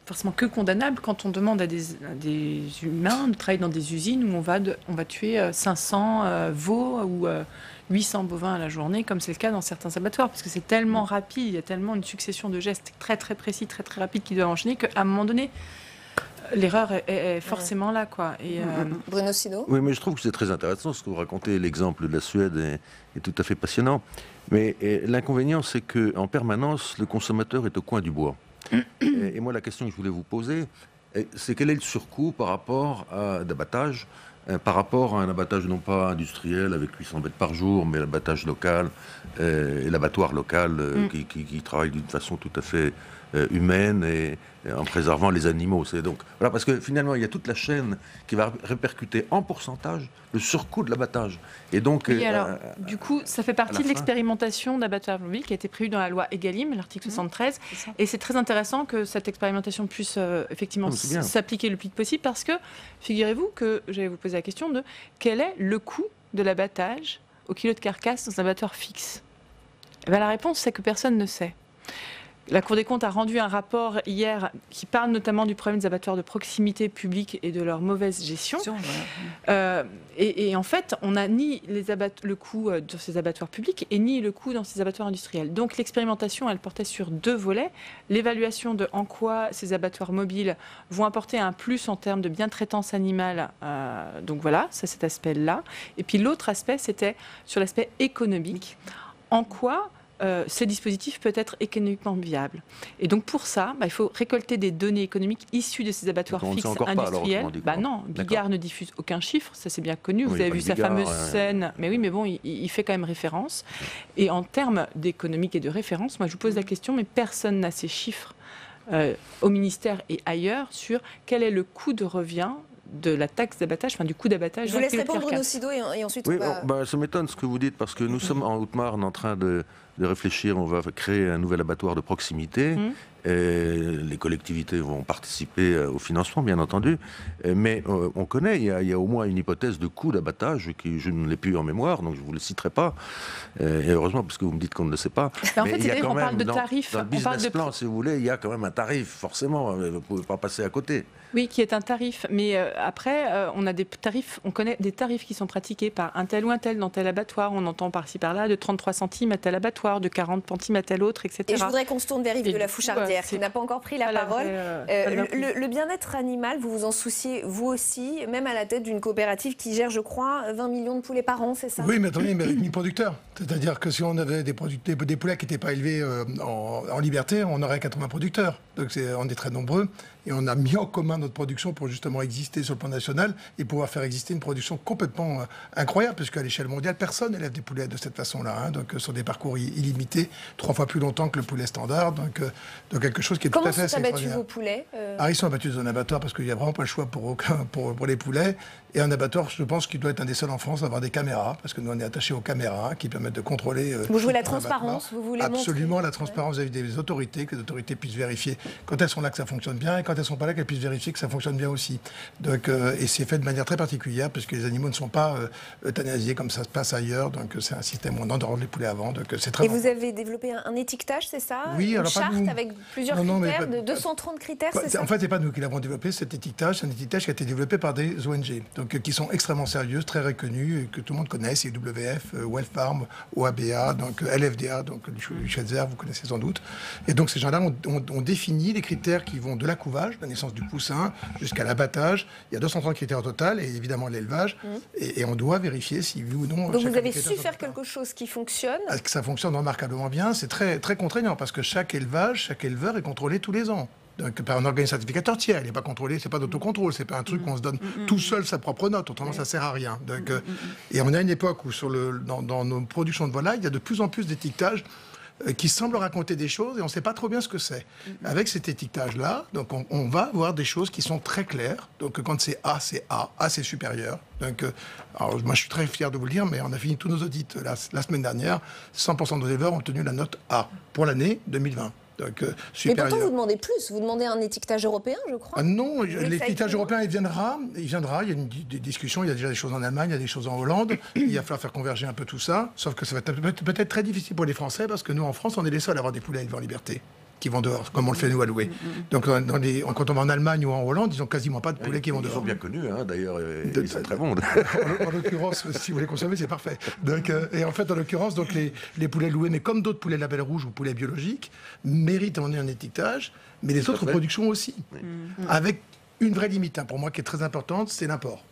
forcément que condamnables quand on demande à des humains de travailler dans des usines où on va tuer 500 veaux ou 800 bovins à la journée, comme c'est le cas dans certains abattoirs, parce que c'est tellement rapide, il y a tellement une succession de gestes très très précis, très très rapides qui doivent enchaîner qu'à un moment donné, l'erreur est forcément là, quoi. Et Bruno Sido. Oui, mais je trouve que c'est très intéressant ce que vous racontez. L'exemple de la Suède est tout à fait passionnant. Mais l'inconvénient, c'est qu'en permanence, le consommateur est au coin du bois. Et moi, la question que je voulais vous poser, c'est quel est le surcoût par rapport à d'abattage, par rapport à un abattage non pas industriel avec 800 bêtes par jour, mais l'abattage local et l'abattoir local qui travaille d'une façon tout à fait humaine et en préservant les animaux. C'est donc voilà, parce que finalement il y a toute la chaîne qui va répercuter en pourcentage le surcoût de l'abattage. Et donc du coup, ça fait partie de l'expérimentation d'abattoir mobile qui a été prévue dans la loi Egalim, l'article 73. Et c'est très intéressant que cette expérimentation puisse effectivement s'appliquer le plus vite possible, parce que figurez-vous que j'allais vous poser la question de quel est le coût de l'abattage au kilo de carcasse dans un abattoir fixe. La réponse, c'est que personne ne sait. La Cour des comptes a rendu un rapport hier qui parle notamment du problème des abattoirs de proximité publique et de leur mauvaise gestion. Et en fait, on n'a ni le coût dans ces abattoirs publics et ni le coût dans ces abattoirs industriels. Donc l'expérimentation, elle portait sur deux volets. L'évaluation de en quoi ces abattoirs mobiles vont apporter un plus en termes de bientraitance animale. Donc voilà, c'est cet aspect-là. Et puis l'autre aspect, c'était sur l'aspect économique. En quoi ce dispositif peut être économiquement viable. Et donc pour ça, il faut récolter des données économiques issues de ces abattoirs fixes industriels. Non, Bigard ne diffuse aucun chiffre, ça c'est bien connu. Vous avez vu sa fameuse scène, mais oui, mais bon, il fait quand même référence. Et en termes d'économique et de référence, moi je vous pose la question, mais personne n'a ces chiffres au ministère et ailleurs sur quel est le coût de revient de la taxe d'abattage, enfin du coût d'abattage. Je vous laisse répondre Bruno Sido et ensuite oui, on va... ça m'étonne ce que vous dites parce que nous sommes en Haute-Marne en train de réfléchir, on va créer un nouvel abattoir de proximité. Et les collectivités vont participer au financement, bien entendu. Mais on connaît, il y a au moins une hypothèse de coût d'abattage qui je ne l'ai plus en mémoire, donc je ne vous le citerai pas. Et heureusement, parce que vous me dites qu'on ne le sait pas. En fait, c'est on parle de tarifs. Dans le business plan, si vous voulez, il y a quand même un tarif, forcément. Vous ne pouvez pas passer à côté. Oui, qui est un tarif. Mais après, on a des tarifs, on connaît des tarifs qui sont pratiqués par un tel ou un tel dans tel abattoir. On entend par-ci par-là de 33 centimes à tel abattoir, de 40 centimes à tel autre, etc. Et je voudrais qu'on se tourne vers Yves de la Fouchardière, qui n'a pas encore pris la parole. Le bien-être animal, vous vous en souciez, vous aussi, même à la tête d'une coopérative qui gère, je crois, 20 millions de poulets par an, c'est ça? Oui, mais attendez, mais avec 1000 producteurs. C'est-à-dire que si on avait des poulets qui n'étaient pas élevés en liberté, on aurait 80 producteurs. Donc on est très nombreux. Et on a mis en commun notre production pour justement exister sur le plan national et pouvoir faire exister une production complètement incroyable, parce qu'à l'échelle mondiale, personne n'élève des poulets de cette façon-là. Hein, donc sur des parcours illimités, 3 fois plus longtemps que le poulet standard. Donc quelque chose qui est tout à fait extraordinaire. Comment sont abattus vos poulets Ils sont abattus dans un abattoir parce qu'il n'y a vraiment pas le choix pour les poulets. Et un abattoir, je pense qu'il doit être un des seuls en France à avoir des caméras, parce que nous on est attachés aux caméras qui permettent de contrôler. Vous jouez la transparence, vous voulez absolument montrer... la transparence vis-à-vis des autorités, que les autorités puissent vérifier quand elles sont là que ça fonctionne bien, et quand elles ne sont pas là qu'elles puissent vérifier que ça fonctionne bien aussi. Donc, et c'est fait de manière très particulière, parce que les animaux ne sont pas euthanasiés comme ça se passe ailleurs. Donc c'est un système où on endort les poulets avant. Donc c'est très. Et vous avez développé un étiquetage, c'est ça? Oui, une charte avec plusieurs critères, de 230 critères, c'est ça? En fait, c'est pas nous qui l'avons développé, cet étiquetage. C'est un étiquetage qui a été développé par des ONG, donc qui sont extrêmement sérieuses, très reconnues, et que tout le monde connaît. C'est WWF, Wellfarm, OABA, donc LFDA, donc du Schweitzer, vous connaissez sans doute. Et donc ces gens-là ont défini les critères qui vont de la couvage, de la naissance du poussin, jusqu'à l'abattage. Il y a 230 critères au total, et évidemment l'élevage. Et on doit vérifier si oui ou non. Donc vous avez su faire quelque chose qui fonctionne? Que ça fonctionne remarquablement bien. C'est très, très contraignant, parce que chaque élevage, chaque éleveur est contrôlé tous les ans. Donc, par un organisme certificateur tiers, il n'est pas contrôlé, c'est pas d'autocontrôle, c'est pas un truc où on se donne tout seul sa propre note, autrement ça sert à rien. Donc, et on a une époque où dans nos productions de volailles, il y a de plus en plus d'étiquetages qui semblent raconter des choses et on ne sait pas trop bien ce que c'est. Avec cet étiquetage-là, donc on va avoir des choses qui sont très claires. Donc quand c'est A, c'est supérieur. Donc, alors, moi je suis très fier de vous le dire, mais on a fini tous nos audits la semaine dernière. 100% de nos éleveurs ont tenu la note A pour l'année 2020. Donc, mais pourtant, vous demandez plus. Vous demandez un étiquetage européen, je crois. Non, l'étiquetage européen, il viendra. Il y a des discussions. Il y a déjà des choses en Allemagne, il y a des choses en Hollande. Il va falloir faire converger un peu tout ça. Sauf que ça va être peut-être très difficile pour les Français, parce que nous, en France, on est les seuls à avoir des poulets élevés en liberté qui vont dehors, comme on le fait nous à louer. Donc quand on va en Allemagne ou en Hollande, ils n'ont quasiment pas de poulets qui vont dehors. Ils sont bien connus, hein, d'ailleurs, ils sont très bons. En l'occurrence, si vous les consommez, c'est parfait. Donc, et en fait, en l'occurrence, donc, les poulets loués, mais comme d'autres poulets label rouge ou poulets biologiques, méritent en un étiquetage, mais les autres productions aussi. Avec une vraie limite, pour moi, qui est très importante, c'est l'import.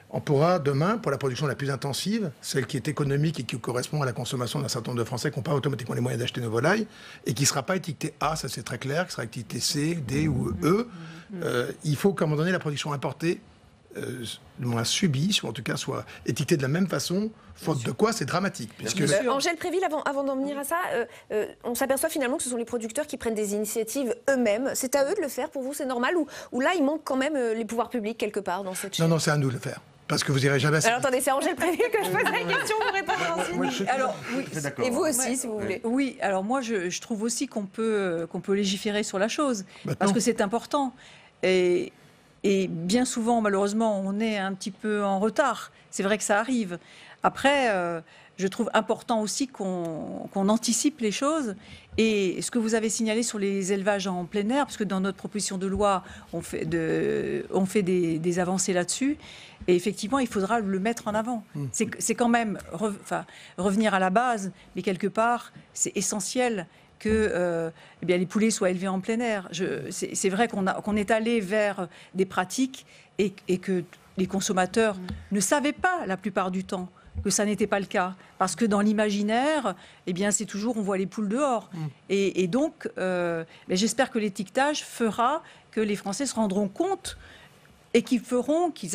On pourra demain, pour la production la plus intensive, celle qui est économique et qui correspond à la consommation d'un certain nombre de Français qui n'ont pas automatiquement les moyens d'acheter nos volailles, et qui ne sera pas étiquetée A, ça c'est très clair, qui sera étiquetée C, D ou E. Il faut qu'à un moment donné, la production importée, moins subie, ou en tout cas soit étiquetée de la même façon, faute de quoi c'est dramatique. Puisque Angèle Préville, avant d'en venir à ça, on s'aperçoit finalement que ce sont les producteurs qui prennent des initiatives eux-mêmes. C'est à eux de le faire, pour vous c'est normal, ou là il manque quand même les pouvoirs publics quelque part dans cette chaîne? Non, c'est à nous de le faire. Parce que vous irez jamais... Alors attendez, c'est Angèle Préville que je pose la question, vous répondez ensuite. Alors, oui, et vous aussi, si vous voulez. Oui, alors moi je trouve aussi qu'on peut légiférer sur la chose, parce que c'est important. Et bien souvent, malheureusement, on est un petit peu en retard. C'est vrai que ça arrive. Après, je trouve important aussi qu'on anticipe les choses. Et ce que vous avez signalé sur les élevages en plein air, parce que dans notre proposition de loi, on fait des avancées là-dessus. Et effectivement, il faudra le mettre en avant. C'est quand même revenir à la base, mais quelque part, c'est essentiel que les poulets soient élevés en plein air. C'est vrai qu'on est allé vers des pratiques et que les consommateurs ne savaient pas la plupart du temps que ça n'était pas le cas. Parce que dans l'imaginaire, c'est toujours on voit les poules dehors. Et donc, j'espère que l'étiquetage fera que les Français se rendront compte et qu'ils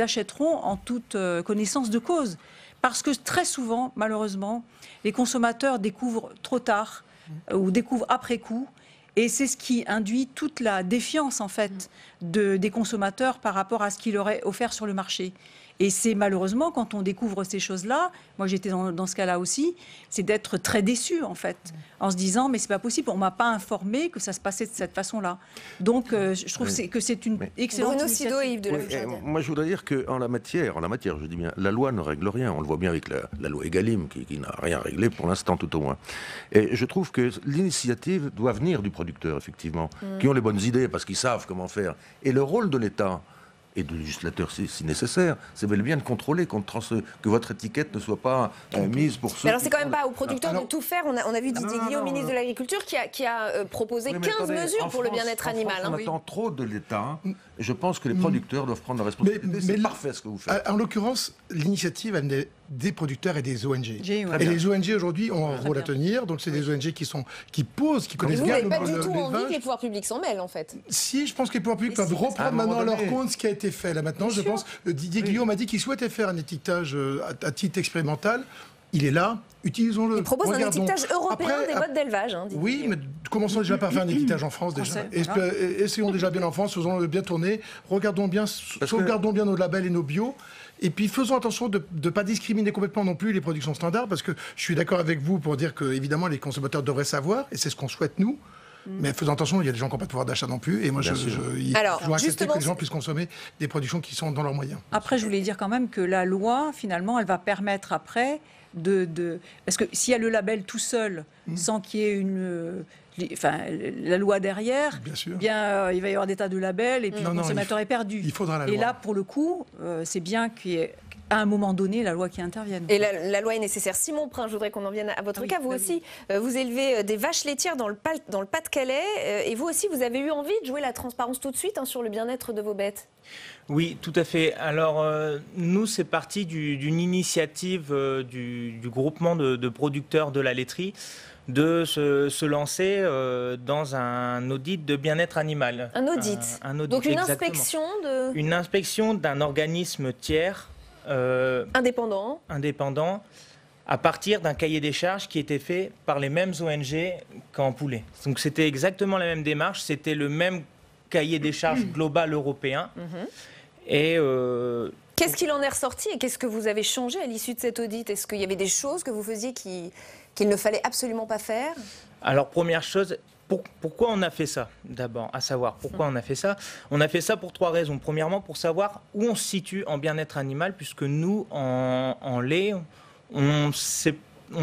achèteront en toute connaissance de cause. Parce que très souvent, malheureusement, les consommateurs découvrent trop tard ou découvrent après coup. Et c'est ce qui induit toute la défiance, en fait, des consommateurs par rapport à ce qu'il leur est offert sur le marché. Et c'est malheureusement, quand on découvre ces choses-là, moi j'étais dans ce cas-là aussi, c'est d'être très déçu, en fait, en se disant, mais c'est pas possible, on m'a pas informé que ça se passait de cette façon-là. Donc, je trouve que c'est une excellente Bruno Sido et Yves de la Moi, je voudrais dire qu'en la matière, je dis bien, la loi ne règle rien. On le voit bien avec la loi Egalim, qui n'a rien réglé pour l'instant, tout au moins. Et je trouve que l'initiative doit venir du producteur, effectivement, qui ont les bonnes idées, parce qu'ils savent comment faire. Et le rôle de l'État et du législateur si nécessaire, c'est bel et bien de contrôler que votre étiquette ne soit pas mise pour ceux... Mais alors c'est quand même pas aux producteurs de tout faire. On a vu Didier Guillaume, ministre de l'Agriculture, qui a proposé 15 mesures pour le bien-être animal. On attend trop de l'État. Je pense que les producteurs doivent prendre la responsabilité. C'est parfait ce que vous faites. En l'occurrence, l'initiative, elle est des producteurs et des ONG. Et les ONG aujourd'hui ont un rôle à tenir. Donc c'est des ONG qui posent, qui connaissent bien le élevage. Vous n'avez pas du tout envie que les pouvoirs publics s'en mêlent, en fait. Si, je pense que les pouvoirs publics peuvent reprendre maintenant à leur compte ce qui a été fait. Là maintenant, je pense, Didier Guillaume a dit qu'il souhaitait faire un étiquetage à titre expérimental. Il est là, utilisons-le. Il propose un étiquetage européen des modes d'élevage. Oui, mais commençons déjà par faire un étiquetage en France déjà. Essayons déjà bien en France, faisons-le bien tourner, regardons bien, sauvegardons bien nos labels et nos bio. Et puis faisons attention de ne pas discriminer complètement non plus les productions standards, parce que je suis d'accord avec vous pour dire que évidemment les consommateurs devraient savoir, et c'est ce qu'on souhaite nous. Mais faisons attention, il y a des gens qui n'ont pas de pouvoir d'achat non plus. Et moi, je dois accepter que les gens puissent consommer des productions qui sont dans leurs moyens. Après, je voulais dire quand même que la loi, finalement, elle va permettre après parce que s'il y a le label tout seul, sans qu'il y ait la loi derrière, bien, il va y avoir des tas de labels et puis le consommateur est perdu. Il faudra la loi. Et là, pour le coup, c'est bien qu'il y ait à un moment donné la loi qui intervienne. Et la loi est nécessaire. Simon Prin, je voudrais qu'on en vienne à votre cas. Vous aussi, vous élevez des vaches laitières dans le Pas-de-Calais. Et vous aussi, vous avez eu envie de jouer la transparence tout de suite sur le bien-être de vos bêtes. Oui, tout à fait. Alors, nous, c'est parti d'une initiative du groupement de producteurs de la laiterie de se lancer dans un audit de bien-être animal. Un audit. Donc une inspection Une inspection d'un organisme tiers indépendant, à partir d'un cahier des charges qui était fait par les mêmes ONG qu'en poulet. Donc c'était exactement la même démarche, c'était le même cahier des charges global européen. Et qu'est-ce qu'il en est ressorti et qu'est-ce que vous avez changé à l'issue de cet audit? Est-ce qu'il y avait des choses que vous faisiez qu'il ne fallait absolument pas faire? Alors première chose, pourquoi on a fait ça, d'abord, à savoir pourquoi on a fait ça? On a fait ça pour 3 raisons. Premièrement, pour savoir où on se situe en bien-être animal, puisque nous, en lait, on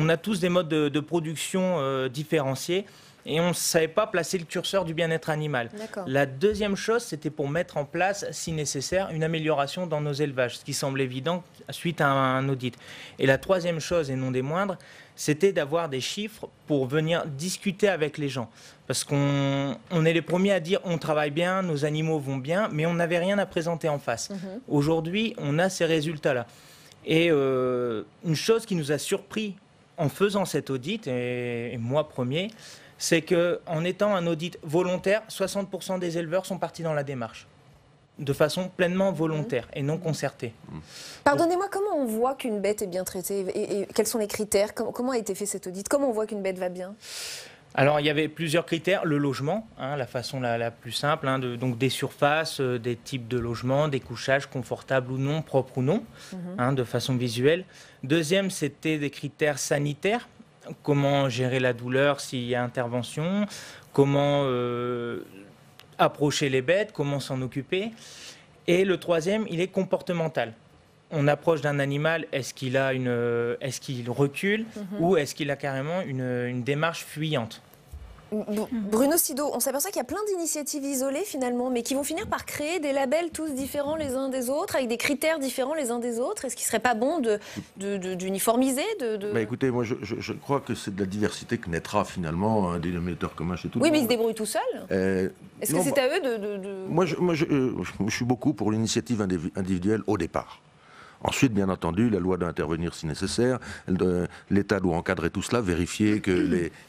a tous des modes de production différenciés et on ne savait pas placer le curseur du bien-être animal. La deuxième chose, c'était pour mettre en place, si nécessaire, une amélioration dans nos élevages, ce qui semble évident suite à un audit. Et la troisième chose, et non des moindres, c'était d'avoir des chiffres pour venir discuter avec les gens. Parce qu'on est les premiers à dire on travaille bien, nos animaux vont bien, mais on n'avait rien à présenter en face. Aujourd'hui, on a ces résultats-là. Et une chose qui nous a surpris en faisant cet audit, et moi premier, c'est qu'en étant un audit volontaire, 60% des éleveurs sont partis dans la démarche. De façon pleinement volontaire et non concertée. Pardonnez-moi, comment on voit qu'une bête est bien traitée et quels sont les critères? Comment a été fait cet audit? Comment on voit qu'une bête va bien? Alors, il y avait plusieurs critères. Le logement, la façon la plus simple, donc des surfaces, des types de logements, des couchages confortables ou non, propres ou non, de façon visuelle. Deuxième, c'était des critères sanitaires. Comment gérer la douleur s'il y a intervention, comment approcher les bêtes, comment s'en occuper. Et le troisième, il est comportemental. On approche d'un animal, est-ce qu'il recule ou est-ce qu'il a carrément une démarche fuyante? Bruno Sido, on s'aperçoit qu'il y a plein d'initiatives isolées finalement, mais qui vont finir par créer des labels tous différents les uns des autres, avec des critères différents les uns des autres. Est-ce qu'il ne serait pas bon d'uniformiser Écoutez, moi je crois que c'est de la diversité que naîtra finalement un dénominateur commun chez tout le monde. Oui, mais ils se débrouillent tout seuls. Est-ce que c'est à eux de... Moi, je suis beaucoup pour l'initiative individuelle au départ. Ensuite, bien entendu, la loi doit intervenir si nécessaire. L'État doit encadrer tout cela, vérifier que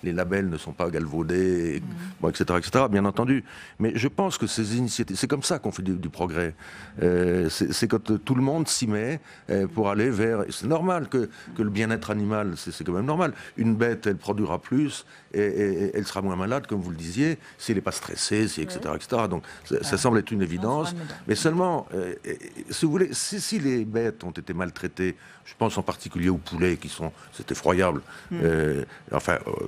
les labels ne sont pas galvaudés, bon, etc., etc., bien entendu. Mais je pense que ces initiatives, c'est comme ça qu'on fait du progrès. C'est quand tout le monde s'y met pour aller vers... C'est normal que le bien-être animal, c'est quand même normal. Une bête, elle produira plus et elle sera moins malade, comme vous le disiez, si elle n'est pas stressée, etc., etc. Donc ça semble être une évidence. Mais seulement, si vous voulez, si les bêtes ont été maltraités, je pense en particulier aux poulets c'est effroyable.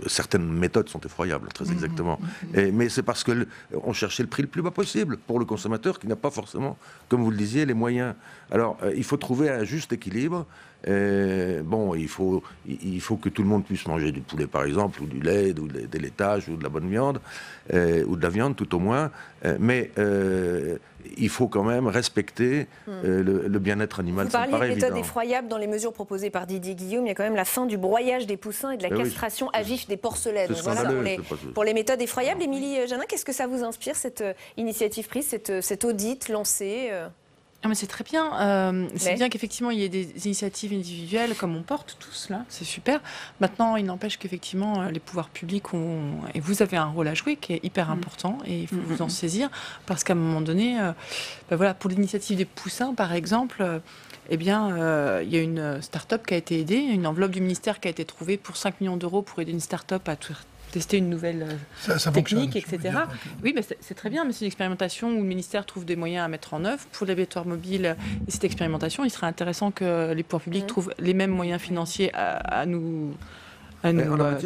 Certaines méthodes sont effroyables, très exactement. Mais c'est parce que on cherchait le prix le plus bas possible pour le consommateur qui n'a pas forcément, comme vous le disiez, les moyens. Alors, il faut trouver un juste équilibre. Bon, il faut que tout le monde puisse manger du poulet, par exemple, ou du lait, ou des laitages, ou de la bonne viande, ou de la viande, tout au moins. Mais il faut quand même respecter le bien-être animal. Vous parliez de méthode effroyable dans les mesures proposées par Didier Guillaume. Il y a quand même la fin du broyage des poussins et de la castration à vif des porcelets. Donc voilà pour les méthodes effroyables. Émilie Janin, qu'est-ce que ça vous inspire, cette initiative prise, cet audit lancé mais c'est très bien. C'est bien qu'effectivement il y ait des initiatives individuelles comme on porte tous là, c'est super. Maintenant, il n'empêche qu'effectivement les pouvoirs publics et vous avez un rôle à jouer qui est hyper important et il faut vous en saisir parce qu'à un moment donné, voilà, pour l'initiative des poussins par exemple. Il y a une start-up qui a été aidée, une enveloppe du ministère qui a été trouvée pour 5 millions d'euros pour aider une start-up à tester une nouvelle technique, etc. Oui, c'est très bien, mais c'est une expérimentation où le ministère trouve des moyens à mettre en œuvre. Pour l'abattoir mobile et cette expérimentation, il serait intéressant que les pouvoirs publics trouvent les mêmes moyens financiers à nous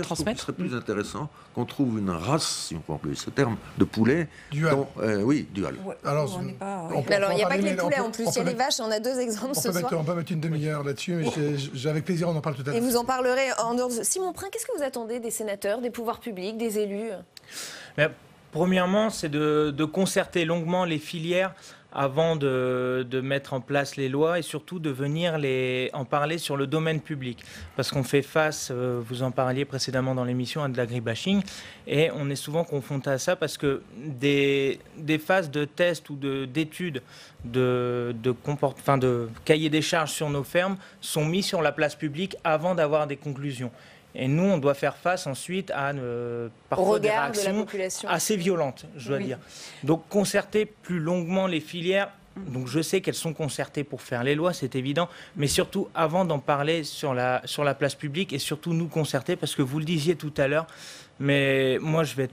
transmettre. Ce serait plus intéressant qu'on trouve une race, si on peut employer ce terme, de poulet. Dual. Oui, dual. Ouais. Alors, il n'y a pas que les poulets en plus, il y a les vaches, on a 2 exemples ce soir. On peut mettre une demi-heure là-dessus, mais avec plaisir, on en parle tout à l'heure. Et vous en parlerez en dehors de... Simon Prin, qu'est-ce que vous attendez des sénateurs, des pouvoirs publics, des élus? Premièrement, c'est de concerter longuement les filières avant de mettre en place les lois et surtout de venir en parler sur le domaine public. Parce qu'on fait face, vous en parliez précédemment dans l'émission, à de l'agribashing et on est souvent confronté à ça parce que des phases de tests ou d'études de cahiers des charges sur nos fermes sont mis sur la place publique avant d'avoir des conclusions. Et nous, on doit faire face ensuite à parfois des réactions assez violentes, je dois dire. Donc, concerter plus longuement les filières. Donc, je sais qu'elles sont concertées pour faire les lois, c'est évident. Mais surtout, avant d'en parler sur la place publique et surtout nous concerter, parce que vous le disiez tout à l'heure, mais moi, je vais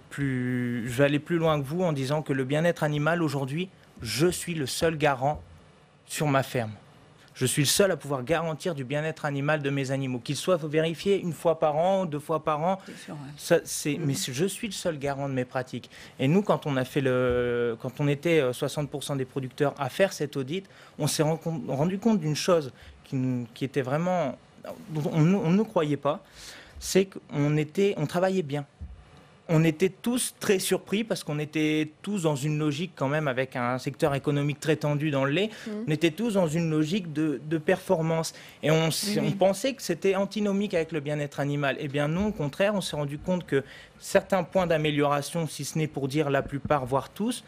aller plus loin que vous en disant que le bien-être animal, aujourd'hui, je suis le seul garant sur ma ferme. Je suis le seul à pouvoir garantir du bien-être animal de mes animaux, qu'ils soient vérifiés 1 fois par an, 2 fois par an. Mais je suis le seul garant de mes pratiques. Et nous, quand on était 60% des producteurs à faire cet audit, on s'est rendu compte d'une chose qui était vraiment... On ne croyait pas, c'est qu'on travaillait bien. On était tous très surpris parce qu'on était tous dans une logique quand même avec un secteur économique très tendu dans le lait. On était tous dans une logique de performance. Et on pensait que c'était antinomique avec le bien-être animal. Eh bien non, au contraire, on s'est rendu compte que certains points d'amélioration, si ce n'est pour dire la plupart, voire tous,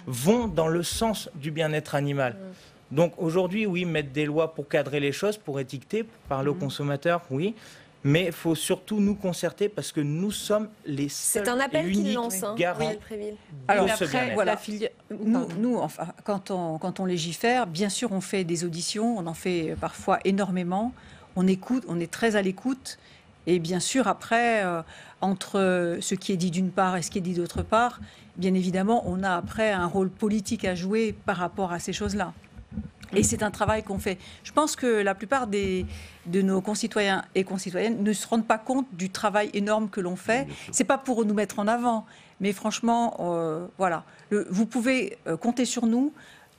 vont dans le sens du bien-être animal. Donc aujourd'hui, oui, mettre des lois pour cadrer les choses, pour étiqueter, pour parler aux consommateurs, oui. Mais il faut surtout nous concerter parce que nous sommes les seuls et uniques garants. Alors après, voilà, nous enfin, quand on légifère, bien sûr, on fait des auditions, on en fait parfois énormément. On écoute, on est très à l'écoute. Et bien sûr, après, entre ce qui est dit d'une part et ce qui est dit d'autre part, bien évidemment, on a après un rôle politique à jouer par rapport à ces choses-là. Et c'est un travail qu'on fait. Je pense que la plupart de nos concitoyens et concitoyennes ne se rendent pas compte du travail énorme que l'on fait. C'est pas pour nous mettre en avant, mais franchement, voilà. Vous pouvez compter sur nous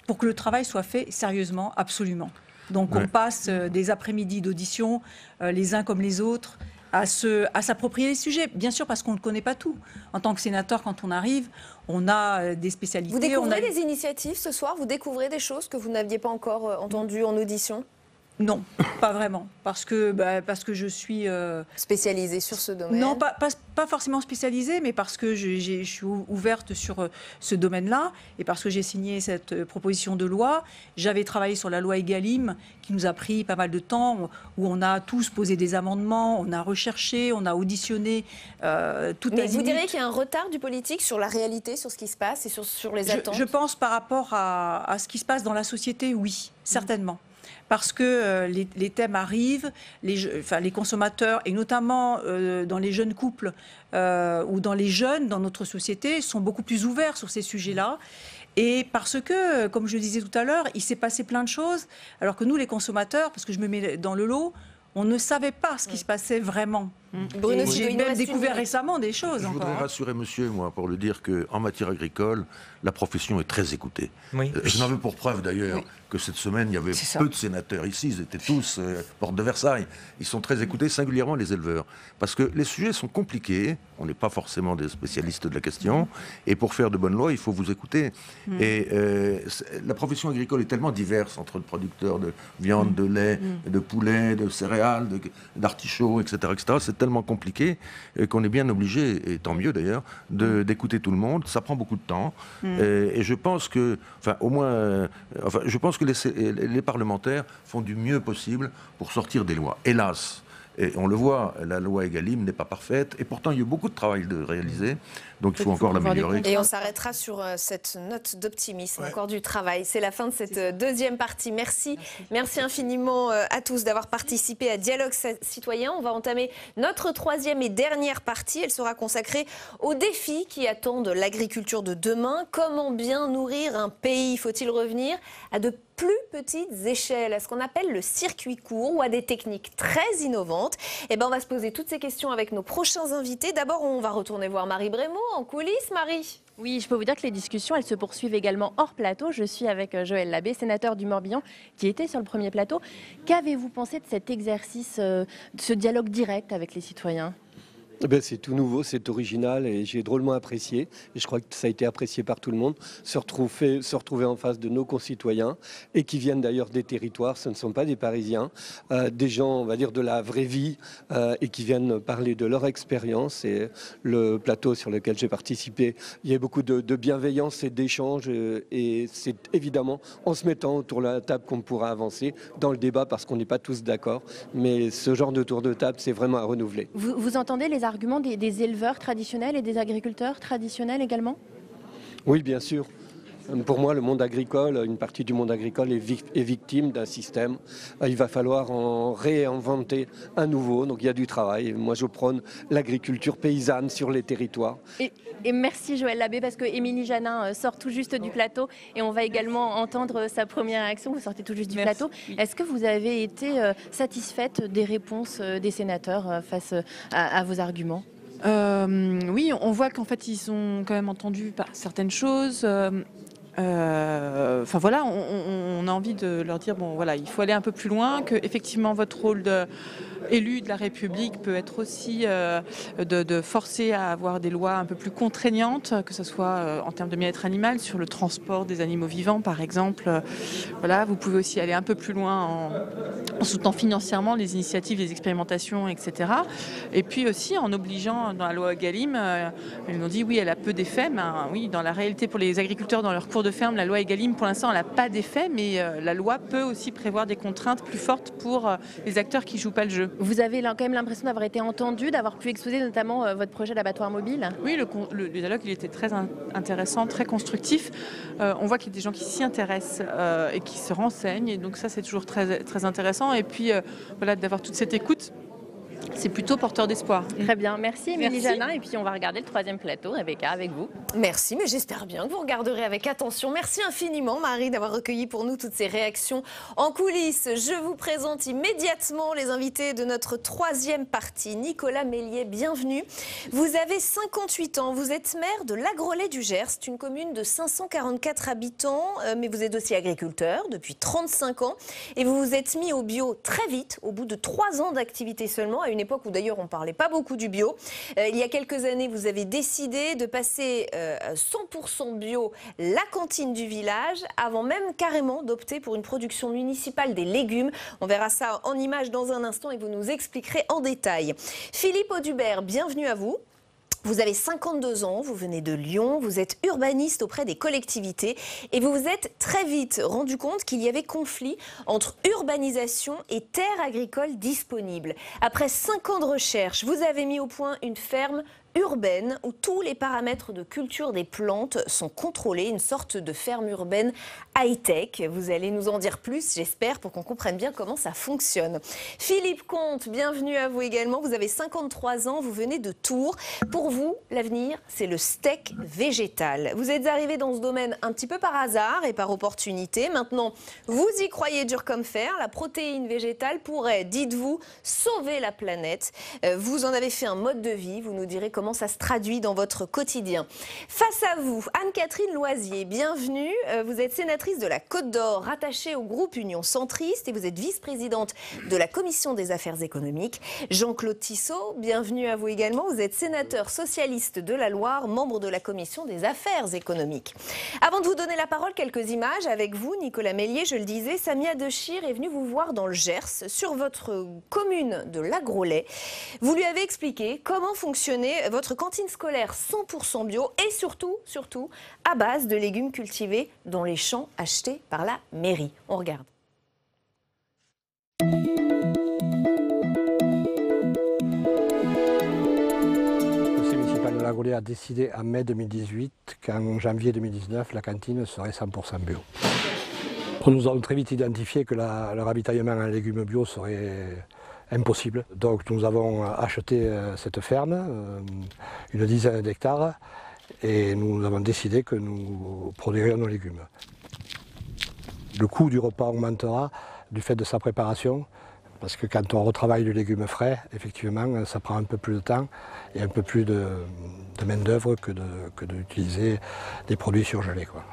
pour que le travail soit fait sérieusement, absolument. Donc on passe des après-midi d'audition, les uns comme les autres, à s'approprier les sujets, bien sûr parce qu'on ne connaît pas tout. En tant que sénateur, quand on arrive, on a des spécialités. Vous découvrez des initiatives ce soir? Vous découvrez des choses que vous n'aviez pas encore entendues en audition? Non, pas vraiment, parce que je suis spécialisée sur ce domaine. Non, pas forcément spécialisée, mais parce que je suis ouverte sur ce domaine-là et parce que j'ai signé cette proposition de loi. J'avais travaillé sur la loi Egalim, qui nous a pris pas mal de temps, où on a tous posé des amendements, on a recherché, on a auditionné tout Mais azimut. vous diriez qu'il y a un retard du politique sur la réalité, sur ce qui se passe et sur les attentes? Je pense par rapport à ce qui se passe dans la société, oui, certainement. Parce que les thèmes arrivent, les consommateurs, et notamment dans les jeunes couples ou dans les jeunes dans notre société, sont beaucoup plus ouverts sur ces sujets-là. Et parce que, comme je le disais tout à l'heure, il s'est passé plein de choses, alors que nous, les consommateurs, parce que je me mets dans le lot, on ne savait pas ce qui se passait vraiment. Bruno, j'ai même découvert récemment des choses. Je voudrais rassurer monsieur, moi, pour le dire qu'en matière agricole, la profession est très écoutée. Oui. Je n'en veux pour preuve d'ailleurs que cette semaine, il y avait peu de sénateurs ici, ils étaient tous porte de Versailles. Ils sont très écoutés, singulièrement les éleveurs. Parce que les sujets sont compliqués, on n'est pas forcément des spécialistes de la question, et pour faire de bonnes lois, il faut vous écouter. Et la profession agricole est tellement diverse entre le producteur de viande, de lait, de poulet, de céréales, d'artichauts, etc. C'est tellement compliqué qu'on est bien obligé, et tant mieux d'ailleurs, d'écouter tout le monde. Ça prend beaucoup de temps. Et je pense que, je pense que les parlementaires font du mieux possible pour sortir des lois. Hélas, et on le voit, la loi Egalim n'est pas parfaite, et pourtant il y a eu beaucoup de travail de réaliser, donc il faut encore l'améliorer. Et on s'arrêtera sur cette note d'optimisme, encore du travail. C'est la fin de cette deuxième partie. Merci infiniment à tous d'avoir participé à Dialogue Citoyen. On va entamer notre troisième et dernière partie. Elle sera consacrée aux défis qui attendent l'agriculture de demain. Comment bien nourrir un pays? Faut-il revenir à de plus petites échelles, à ce qu'on appelle le circuit court ou à des techniques très innovantes? Eh ben, on va se poser toutes ces questions avec nos prochains invités. D'abord, on va retourner voir Marie Brémaud en coulisses. Marie? Oui, je peux vous dire que les discussions, elles se poursuivent également hors plateau. Je suis avec Joël Labbé, sénateur du Morbihan, qui était sur le premier plateau. Qu'avez-vous pensé de cet exercice, de ce dialogue direct avec les citoyens? C'est tout nouveau, c'est original et j'ai drôlement apprécié. Et je crois que ça a été apprécié par tout le monde. Se retrouver en face de nos concitoyens et qui viennent d'ailleurs des territoires. Ce ne sont pas des Parisiens, des gens, on va dire, de la vraie vie et qui viennent parler de leur expérience. Et le plateau sur lequel j'ai participé, il y a beaucoup de bienveillance et d'échange. Et c'est évidemment en se mettant autour de la table qu'on pourra avancer dans le débat parce qu'on n'est pas tous d'accord. Mais ce genre de tour de table, c'est vraiment à renouveler. Vous entendez les arguments des éleveurs traditionnels et des agriculteurs traditionnels également? Oui, bien sûr. Pour moi, le monde agricole, une partie du monde agricole est victime d'un système. Il va falloir en réinventer un nouveau. Donc il y a du travail. Moi, je prône l'agriculture paysanne sur les territoires. Et merci Joël Labbé, parce que Émilie Janin sort tout juste du plateau et on va également entendre sa première réaction. Vous sortez tout juste du plateau. Est-ce que vous avez été satisfaite des réponses des sénateurs face à vos arguments? Oui, on voit qu'en fait ils ont quand même entendu certaines choses. Enfin voilà, on a envie de leur dire bon voilà, il faut aller un peu plus loin, que effectivement votre rôle d'élu de la République peut être aussi de forcer à avoir des lois un peu plus contraignantes, que ce soit en termes de bien-être animal, sur le transport des animaux vivants par exemple. Voilà, vous pouvez aussi aller un peu plus loin en soutenant financièrement les initiatives, les expérimentations, etc. Et puis aussi en obligeant dans la loi Egalim, ils nous ont dit oui, elle a peu d'effets, mais oui, dans la réalité pour les agriculteurs dans leur cours de ferme, la loi Egalim pour l'instant elle n'a pas d'effet, mais la loi peut aussi prévoir des contraintes plus fortes pour les acteurs qui ne jouent pas le jeu. Vous avez quand même l'impression d'avoir été entendu, d'avoir pu exposer notamment votre projet d'abattoir mobile? Oui, le dialogue il était très intéressant, très constructif. On voit qu'il y a des gens qui s'y intéressent et qui se renseignent, et donc ça c'est toujours très, très intéressant. Et puis voilà, d'avoir toute cette écoute, c'est plutôt porteur d'espoir. Très bien, merci Émilie Janin. Et puis on va regarder le troisième plateau, Rebecca, avec vous. Merci, mais j'espère bien que vous regarderez avec attention. Merci infiniment Marie d'avoir recueilli pour nous toutes ces réactions en coulisses. Je vous présente immédiatement les invités de notre troisième partie. Nicolas Mélier, bienvenue. Vous avez 58 ans, vous êtes maire de Lagrollet du Gers. C'est une commune de 544 habitants, mais vous êtes aussi agriculteur depuis 35 ans. Et vous vous êtes mis au bio très vite, au bout de 3 ans d'activité seulement. à une époque où d'ailleurs on ne parlait pas beaucoup du bio. Il y a quelques années, vous avez décidé de passer 100% bio la cantine du village, avant même carrément d'opter pour une production municipale des légumes. On verra ça en images dans un instant et vous nous expliquerez en détail. Philippe Audubert, bienvenue à vous. Vous avez 52 ans, vous venez de Lyon, vous êtes urbaniste auprès des collectivités et vous vous êtes très vite rendu compte qu'il y avait conflit entre urbanisation et terres agricoles disponibles. Après 5 ans de recherche, vous avez mis au point une ferme urbaine où tous les paramètres de culture des plantes sont contrôlés, une sorte de ferme urbaine high-tech. Vous allez nous en dire plus, j'espère, pour qu'on comprenne bien comment ça fonctionne. Philippe Comte, bienvenue à vous également. Vous avez 53 ans, vous venez de Tours. Pour vous, l'avenir, c'est le steak végétal. Vous êtes arrivé dans ce domaine un petit peu par hasard et par opportunité. Maintenant, vous y croyez dur comme fer. La protéine végétale pourrait, dites-vous, sauver la planète. Vous en avez fait un mode de vie. Vous nous direz comment ça se traduit dans votre quotidien. Face à vous, Anne-Catherine Loisier, bienvenue. Vous êtes sénatrice de la Côte d'Or, rattachée au groupe Union Centriste et vous êtes vice-présidente de la Commission des affaires économiques. Jean-Claude Tissot, bienvenue à vous également. Vous êtes sénateur socialiste de la Loire, membre de la Commission des affaires économiques. Avant de vous donner la parole, quelques images avec vous, Nicolas Mélier. Je le disais, Samia Dechir est venue vous voir dans le Gers, sur votre commune de l'Agrolet. Vous lui avez expliqué comment fonctionnait votre cantine scolaire 100% bio et surtout, à base de légumes cultivés dans les champs achetés par la mairie. On regarde. Le conseil municipal de l'Agrolet a décidé en mai 2018 qu'en janvier 2019, la cantine serait 100% bio. Nous avons très vite identifié que le ravitaillement en légumes bio serait impossible. Donc nous avons acheté cette ferme, une dizaine d'hectares, et nous avons décidé que nous produirions nos légumes. Le coût du repas augmentera du fait de sa préparation, parce que quand on retravaille du légume frais, effectivement, ça prend un peu plus de temps et un peu plus de main-d'œuvre que d'utiliser des produits surgelés, quoi.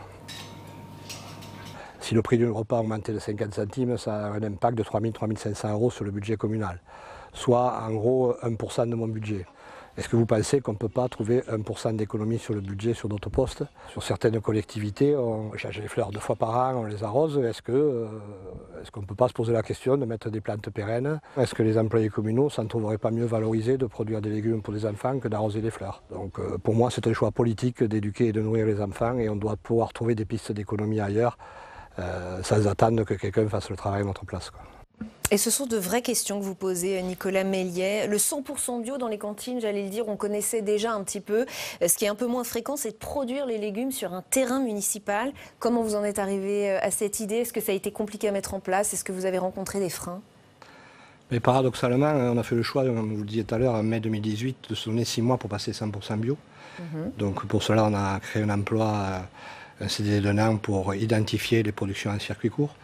Si le prix du repas a augmenté de 50 centimes, ça a un impact de 3 000 à 3 500 € sur le budget communal, soit en gros 1% de mon budget. Est-ce que vous pensez qu'on ne peut pas trouver 1% d'économie sur le budget sur d'autres postes? Sur certaines collectivités, on change les fleurs 2 fois par an, on les arrose. Est-ce qu'on ne peut pas se poser la question de mettre des plantes pérennes? Est-ce que les employés communaux s'en trouveraient pas mieux valorisés de produire des légumes pour des enfants que d'arroser des fleurs? Donc pour moi, c'est un choix politique d'éduquer et de nourrir les enfants et on doit pouvoir trouver des pistes d'économie ailleurs. Sans attendre que quelqu'un fasse le travail à notre place, quoi. Et ce sont de vraies questions que vous posez, Nicolas Mélier. Le 100% bio dans les cantines, j'allais le dire, on connaissait déjà un petit peu. Ce qui est un peu moins fréquent, c'est de produire les légumes sur un terrain municipal. Comment vous en êtes arrivé à cette idée? Est-ce que ça a été compliqué à mettre en place? Est-ce que vous avez rencontré des freins? Mais paradoxalement, on a fait le choix, comme je vous le disais tout à l'heure, en mai 2018, de se donner 6 mois pour passer 100% bio. Donc pour cela, on a créé un emploi, un CDD d'un an pour identifier les productions en circuit court.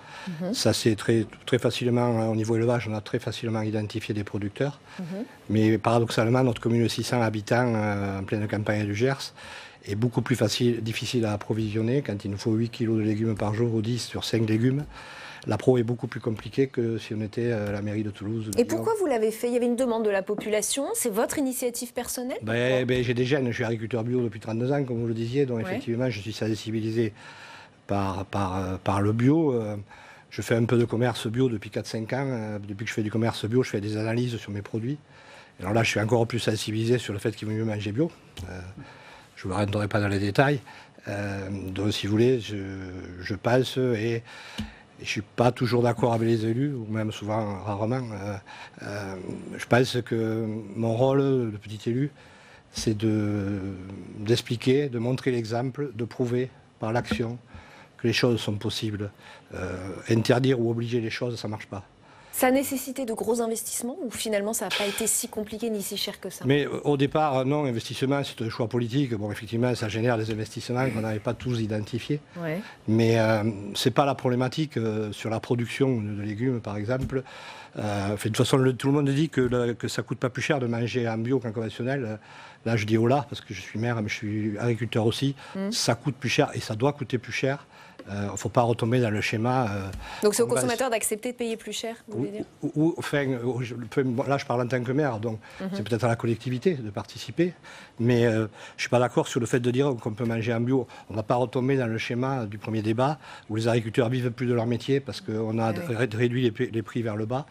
Ça, c'est très facilement, au niveau élevage, on a très facilement identifié des producteurs. Mais paradoxalement, notre commune de 600 habitants en pleine campagne du Gers est beaucoup plus difficile à approvisionner. Quand il nous faut 8 kg de légumes par jour ou 10 sur 5 légumes, l'appro est beaucoup plus compliqué que si on était à la mairie de Toulouse. Et pourquoi vous l'avez fait? Il y avait une demande de la population, c'est votre initiative personnelle? J'ai des gènes, je suis agriculteur bio depuis 32 ans, comme vous le disiez, donc effectivement je suis sensibilisé par le bio. Je fais un peu de commerce bio depuis 4-5 ans. Depuis que je fais du commerce bio, je fais des analyses sur mes produits. Alors là, je suis encore plus sensibilisé sur le fait qu'il vaut mieux manger bio. Je ne vous rentrerai pas dans les détails. Donc si vous voulez, je pense et je ne suis pas toujours d'accord avec les élus, ou même souvent, rarement. Je pense que mon rôle de petit élu, c'est d'expliquer, de montrer l'exemple, de prouver par l'action que les choses sont possibles. Interdire ou obliger les choses, ça ne marche pas. Ça a nécessité de gros investissements ou finalement ça n'a pas été si compliqué ni si cher que ça? Mais au départ, non, investissement, c'est un choix politique. Bon, effectivement, ça génère des investissements qu'on n'avait pas tous identifiés. Mais ce n'est pas la problématique sur la production de légumes, par exemple. De toute façon, tout le monde dit que ça ne coûte pas plus cher de manger en bio qu'en conventionnel. Là, je dis oh là, parce que je suis maire, mais je suis agriculteur aussi. Ça coûte plus cher et ça doit coûter plus cher. Il ne faut pas retomber dans le schéma. Donc c'est au consommateur d'accepter de payer plus cher, vous voulez dire? Là, je parle en tant que maire, donc c'est peut-être à la collectivité de participer. Mais je ne suis pas d'accord sur le fait de dire qu'on peut manger en bio. On ne va pas retomber dans le schéma du premier débat où les agriculteurs vivent plus de leur métier parce qu'on a réduit les prix vers le bas.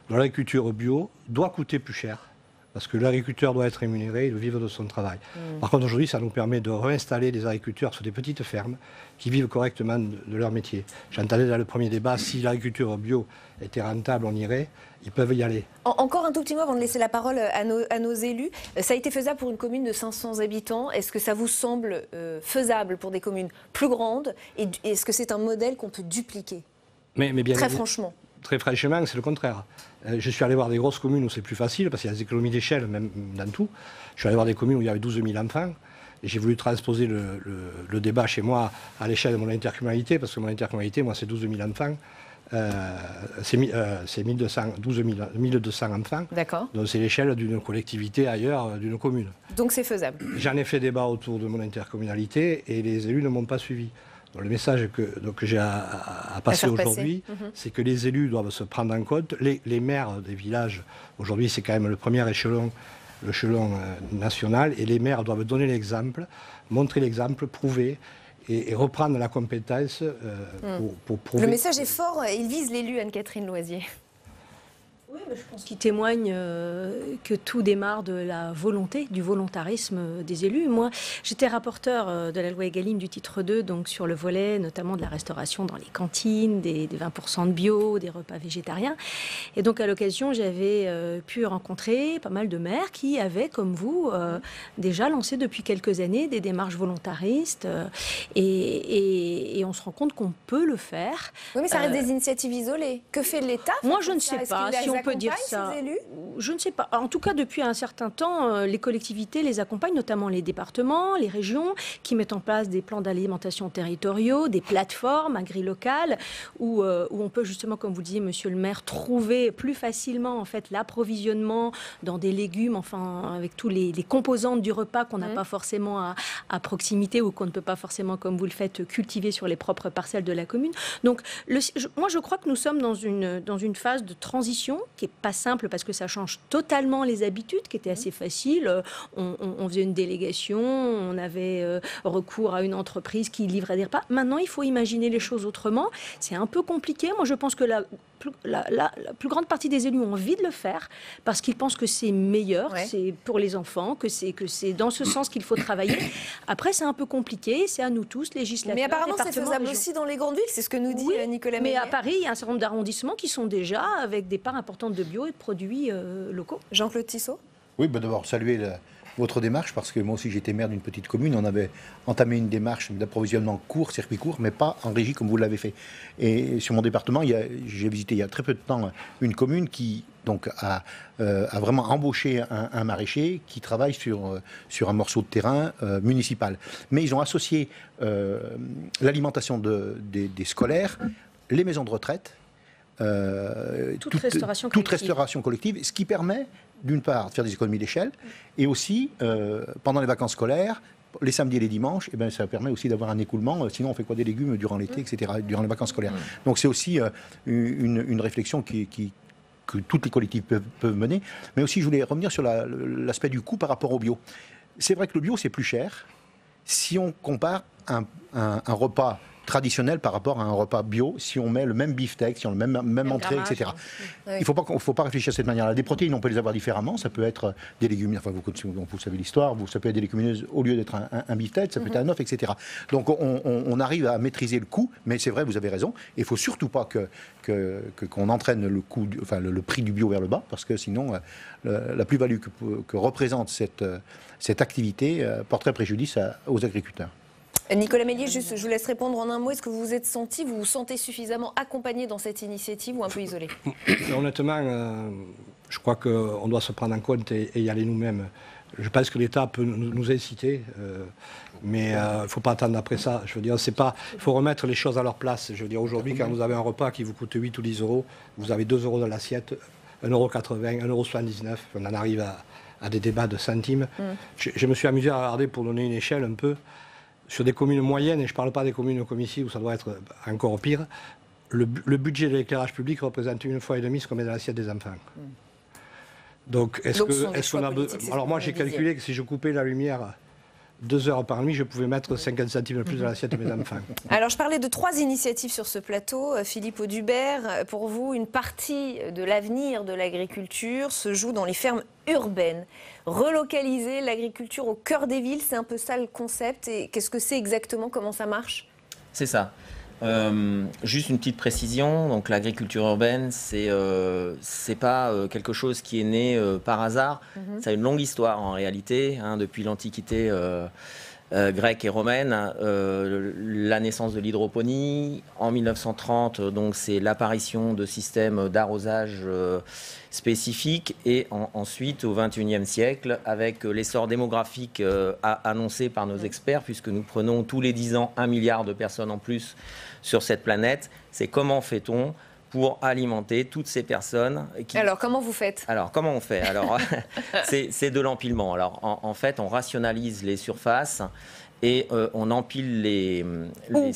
L'agriculture bio doit coûter plus cher. Parce que l'agriculteur doit être rémunéré et le vivre de son travail. Par contre, aujourd'hui, ça nous permet de réinstaller des agriculteurs sur des petites fermes qui vivent correctement de leur métier. J'entendais dans le premier débat, si l'agriculture bio était rentable, on irait. Ils peuvent y aller. Encore un tout petit mot avant de laisser la parole à nos élus. Ça a été faisable pour une commune de 500 habitants. Est-ce que ça vous semble faisable pour des communes plus grandes? Et est-ce que c'est un modèle qu'on peut dupliquer? Mais bien très franchement. Très franchement, c'est le contraire. Je suis allé voir des grosses communes où c'est plus facile, parce qu'il y a des économies d'échelle, même dans tout. Je suis allé voir des communes où il y avait 12 000 enfants, et j'ai voulu transposer le débat chez moi à l'échelle de mon intercommunalité, parce que mon intercommunalité, moi, c'est 12 000 enfants. C'est 1200 enfants. D'accord. Donc c'est l'échelle d'une collectivité ailleurs, d'une commune. Donc c'est faisable. J'en ai fait débat autour de mon intercommunalité, et les élus ne m'ont pas suivi. Donc, le message que j'ai à passer aujourd'hui, c'est que les élus doivent se prendre en compte. Les maires des villages, aujourd'hui, c'est quand même le premier échelon national, et les maires doivent donner l'exemple, montrer l'exemple, prouver et reprendre la compétence pour prouver. Le message est fort, il vise l'élu Anne-Catherine Loisier. Oui, mais je pense qu'il témoigne que tout démarre de la volonté, du volontarisme des élus. Moi, j'étais rapporteur de la loi Egalim du titre 2, donc sur le volet notamment de la restauration dans les cantines, des 20% de bio, des repas végétariens. Et donc à l'occasion, j'avais pu rencontrer pas mal de maires qui avaient, comme vous, déjà lancé depuis quelques années des démarches volontaristes. Et on se rend compte qu'on peut le faire. Oui, mais ça reste des initiatives isolées. Que fait l'État? Moi, je ne sais pas si on peut dire ça. Je ne sais pas. En tout cas, depuis un certain temps, les collectivités les accompagnent, notamment les départements, les régions, qui mettent en place des plans d'alimentation territoriaux, des plateformes agri-locales, où on peut justement, comme vous disiez, monsieur le maire, trouver plus facilement en fait l'approvisionnement dans des légumes, enfin avec tous les composantes du repas qu'on n'a pas forcément à proximité ou qu'on ne peut pas forcément, comme vous le faites, cultiver sur les propres parcelles de la commune. Donc, moi, je crois que nous sommes dans une phase de transition qui n'est pas simple parce que ça change totalement les habitudes, qui était assez facile. On faisait une délégation, on avait recours à une entreprise qui livrait des repas. Maintenant, il faut imaginer les choses autrement. C'est un peu compliqué. Moi, je pense que la plus grande partie des élus ont envie de le faire parce qu'ils pensent que c'est meilleur, c'est pour les enfants, que c'est dans ce sens qu'il faut travailler. Après, c'est un peu compliqué. C'est à nous tous, législateurs. Mais apparemment, c'est faisable aussi dans les grandes villes. C'est ce que nous dit Nicolas Méliès. Mais à Paris, il y a un certain nombre d'arrondissements qui sont déjà avec des parts importantes de bio et de produits locaux. Jean-Claude Tissot. Oui, d'abord saluer votre démarche, parce que moi aussi j'étais maire d'une petite commune, on avait entamé une démarche d'approvisionnement court, circuit court, mais pas en régie comme vous l'avez fait. Et sur mon département, j'ai visité il y a très peu de temps une commune qui donc a vraiment embauché un maraîcher qui travaille sur un morceau de terrain municipal. Mais ils ont associé l'alimentation des scolaires, les maisons de retraite, toute restauration collective, ce qui permet d'une part de faire des économies d'échelle et aussi pendant les vacances scolaires, les samedis et les dimanches, et ça permet aussi d'avoir un écoulement, sinon on fait quoi des légumes durant l'été, etc., durant les vacances scolaires. Donc c'est aussi une réflexion que toutes les collectivités peuvent mener. Mais aussi je voulais revenir sur l'aspect du coût par rapport au bio. C'est vrai que le bio c'est plus cher si on compare un repas traditionnel par rapport à un repas bio, si on met le même beefsteak, si on met le même entrée, etc. Oui. Il ne faut pas réfléchir de cette manière-là. Des protéines, on peut les avoir différemment. Ça peut être des légumes, enfin vous savez l'histoire, ça peut être des légumineuses au lieu d'être un beefsteak, ça peut être un œuf, etc. Donc on arrive à maîtriser le coût, mais c'est vrai, vous avez raison. Il ne faut surtout pas qu'on entraîne le prix du bio vers le bas, parce que sinon la plus-value que représente cette activité porterait préjudice aux agriculteurs. Nicolas Méliès, juste, je vous laisse répondre en un mot. Est-ce que vous vous sentez suffisamment accompagné dans cette initiative ou un peu isolé? Honnêtement, je crois qu'on doit se prendre en compte et y aller nous-mêmes. Je pense que l'État peut nous inciter, mais il ne faut pas attendre après ça. Je veux dire, il faut remettre les choses à leur place. Je veux dire, aujourd'hui, quand vous avez un repas qui vous coûte 8 ou 10 euros, vous avez 2 euros dans l'assiette, 1,80 €, 1,79 €. On en arrive à des débats de centimes. Je me suis amusé à regarder pour donner une échelle un peu. sur des communes moyennes, et je ne parle pas des communes comme ici où ça doit être encore pire, le budget de l'éclairage public représente 1,5 fois ce qu'on met dans l'assiette des enfants. Donc, est-ce qu'on a besoin... Alors moi, j'ai calculé que si je coupais la lumière 2 heures par nuit, je pouvais mettre 50 centimes de plus dans l'assiette de mes enfants. Alors, je parlais de 3 initiatives sur ce plateau. Philippe Audubert, pour vous, une partie de l'avenir de l'agriculture se joue dans les fermes urbaines. Relocaliser l'agriculture au cœur des villes, c'est un peu ça le concept. Et qu'est-ce que c'est exactement? Comment ça marche? C'est ça. Juste une petite précision, donc l'agriculture urbaine, c'est pas quelque chose qui est né par hasard. Ça a une longue histoire en réalité, hein, depuis l'Antiquité grecque et romaine. La naissance de l'hydroponie en 1930, donc c'est l'apparition de systèmes d'arrosage spécifiques, et ensuite au XXIe siècle avec l'essor démographique annoncé par nos experts, puisque nous prenons tous les 10 ans 1 milliard de personnes en plus sur cette planète. C'est comment fait-on pour alimenter toutes ces personnes qui... Alors, comment vous faites? Alors, comment on fait? Alors, c'est de l'empilement. Alors, en fait, on rationalise les surfaces et on empile les...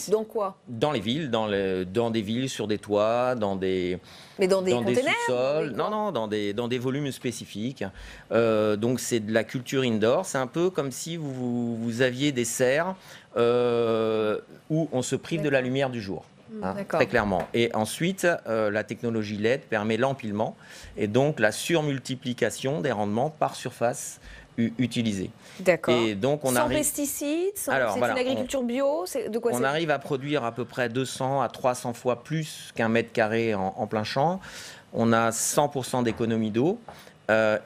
Dans quoi? Dans les villes, dans des villes, sur des toits, dans des... Mais dans des containers, sous-sols, non, dans des volumes spécifiques. Donc, c'est de la culture indoor. C'est un peu comme si vous aviez des serres où on se prive de la lumière du jour. Hein, très clairement. Et ensuite, la technologie LED permet l'empilement et donc la surmultiplication des rendements par surface utilisée. D'accord. Et donc sans pesticides, c'est une agriculture bio, de quoi on arrive à produire à peu près 200 à 300 fois plus qu'un mètre carré en plein champ. On a 100% d'économie d'eau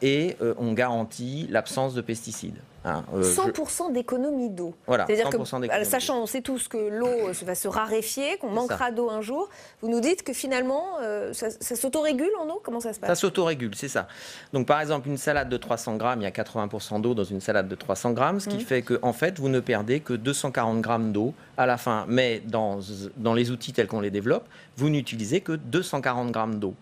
et on garantit l'absence de pesticides. 100% d'économie d'eau. Voilà, c'est-à-dire que, sachant, on sait tous que l'eau va se raréfier, qu'on manquera d'eau un jour, vous nous dites que finalement, ça s'autorégule en eau? Comment ça se passe? Ça s'autorégule, c'est ça. Donc par exemple, une salade de 300 grammes, il y a 80% d'eau dans une salade de 300 grammes, ce qui fait que en fait, vous ne perdez que 240 grammes d'eau à la fin. Mais dans les outils tels qu'on les développe, vous n'utilisez que 240 grammes d'eau.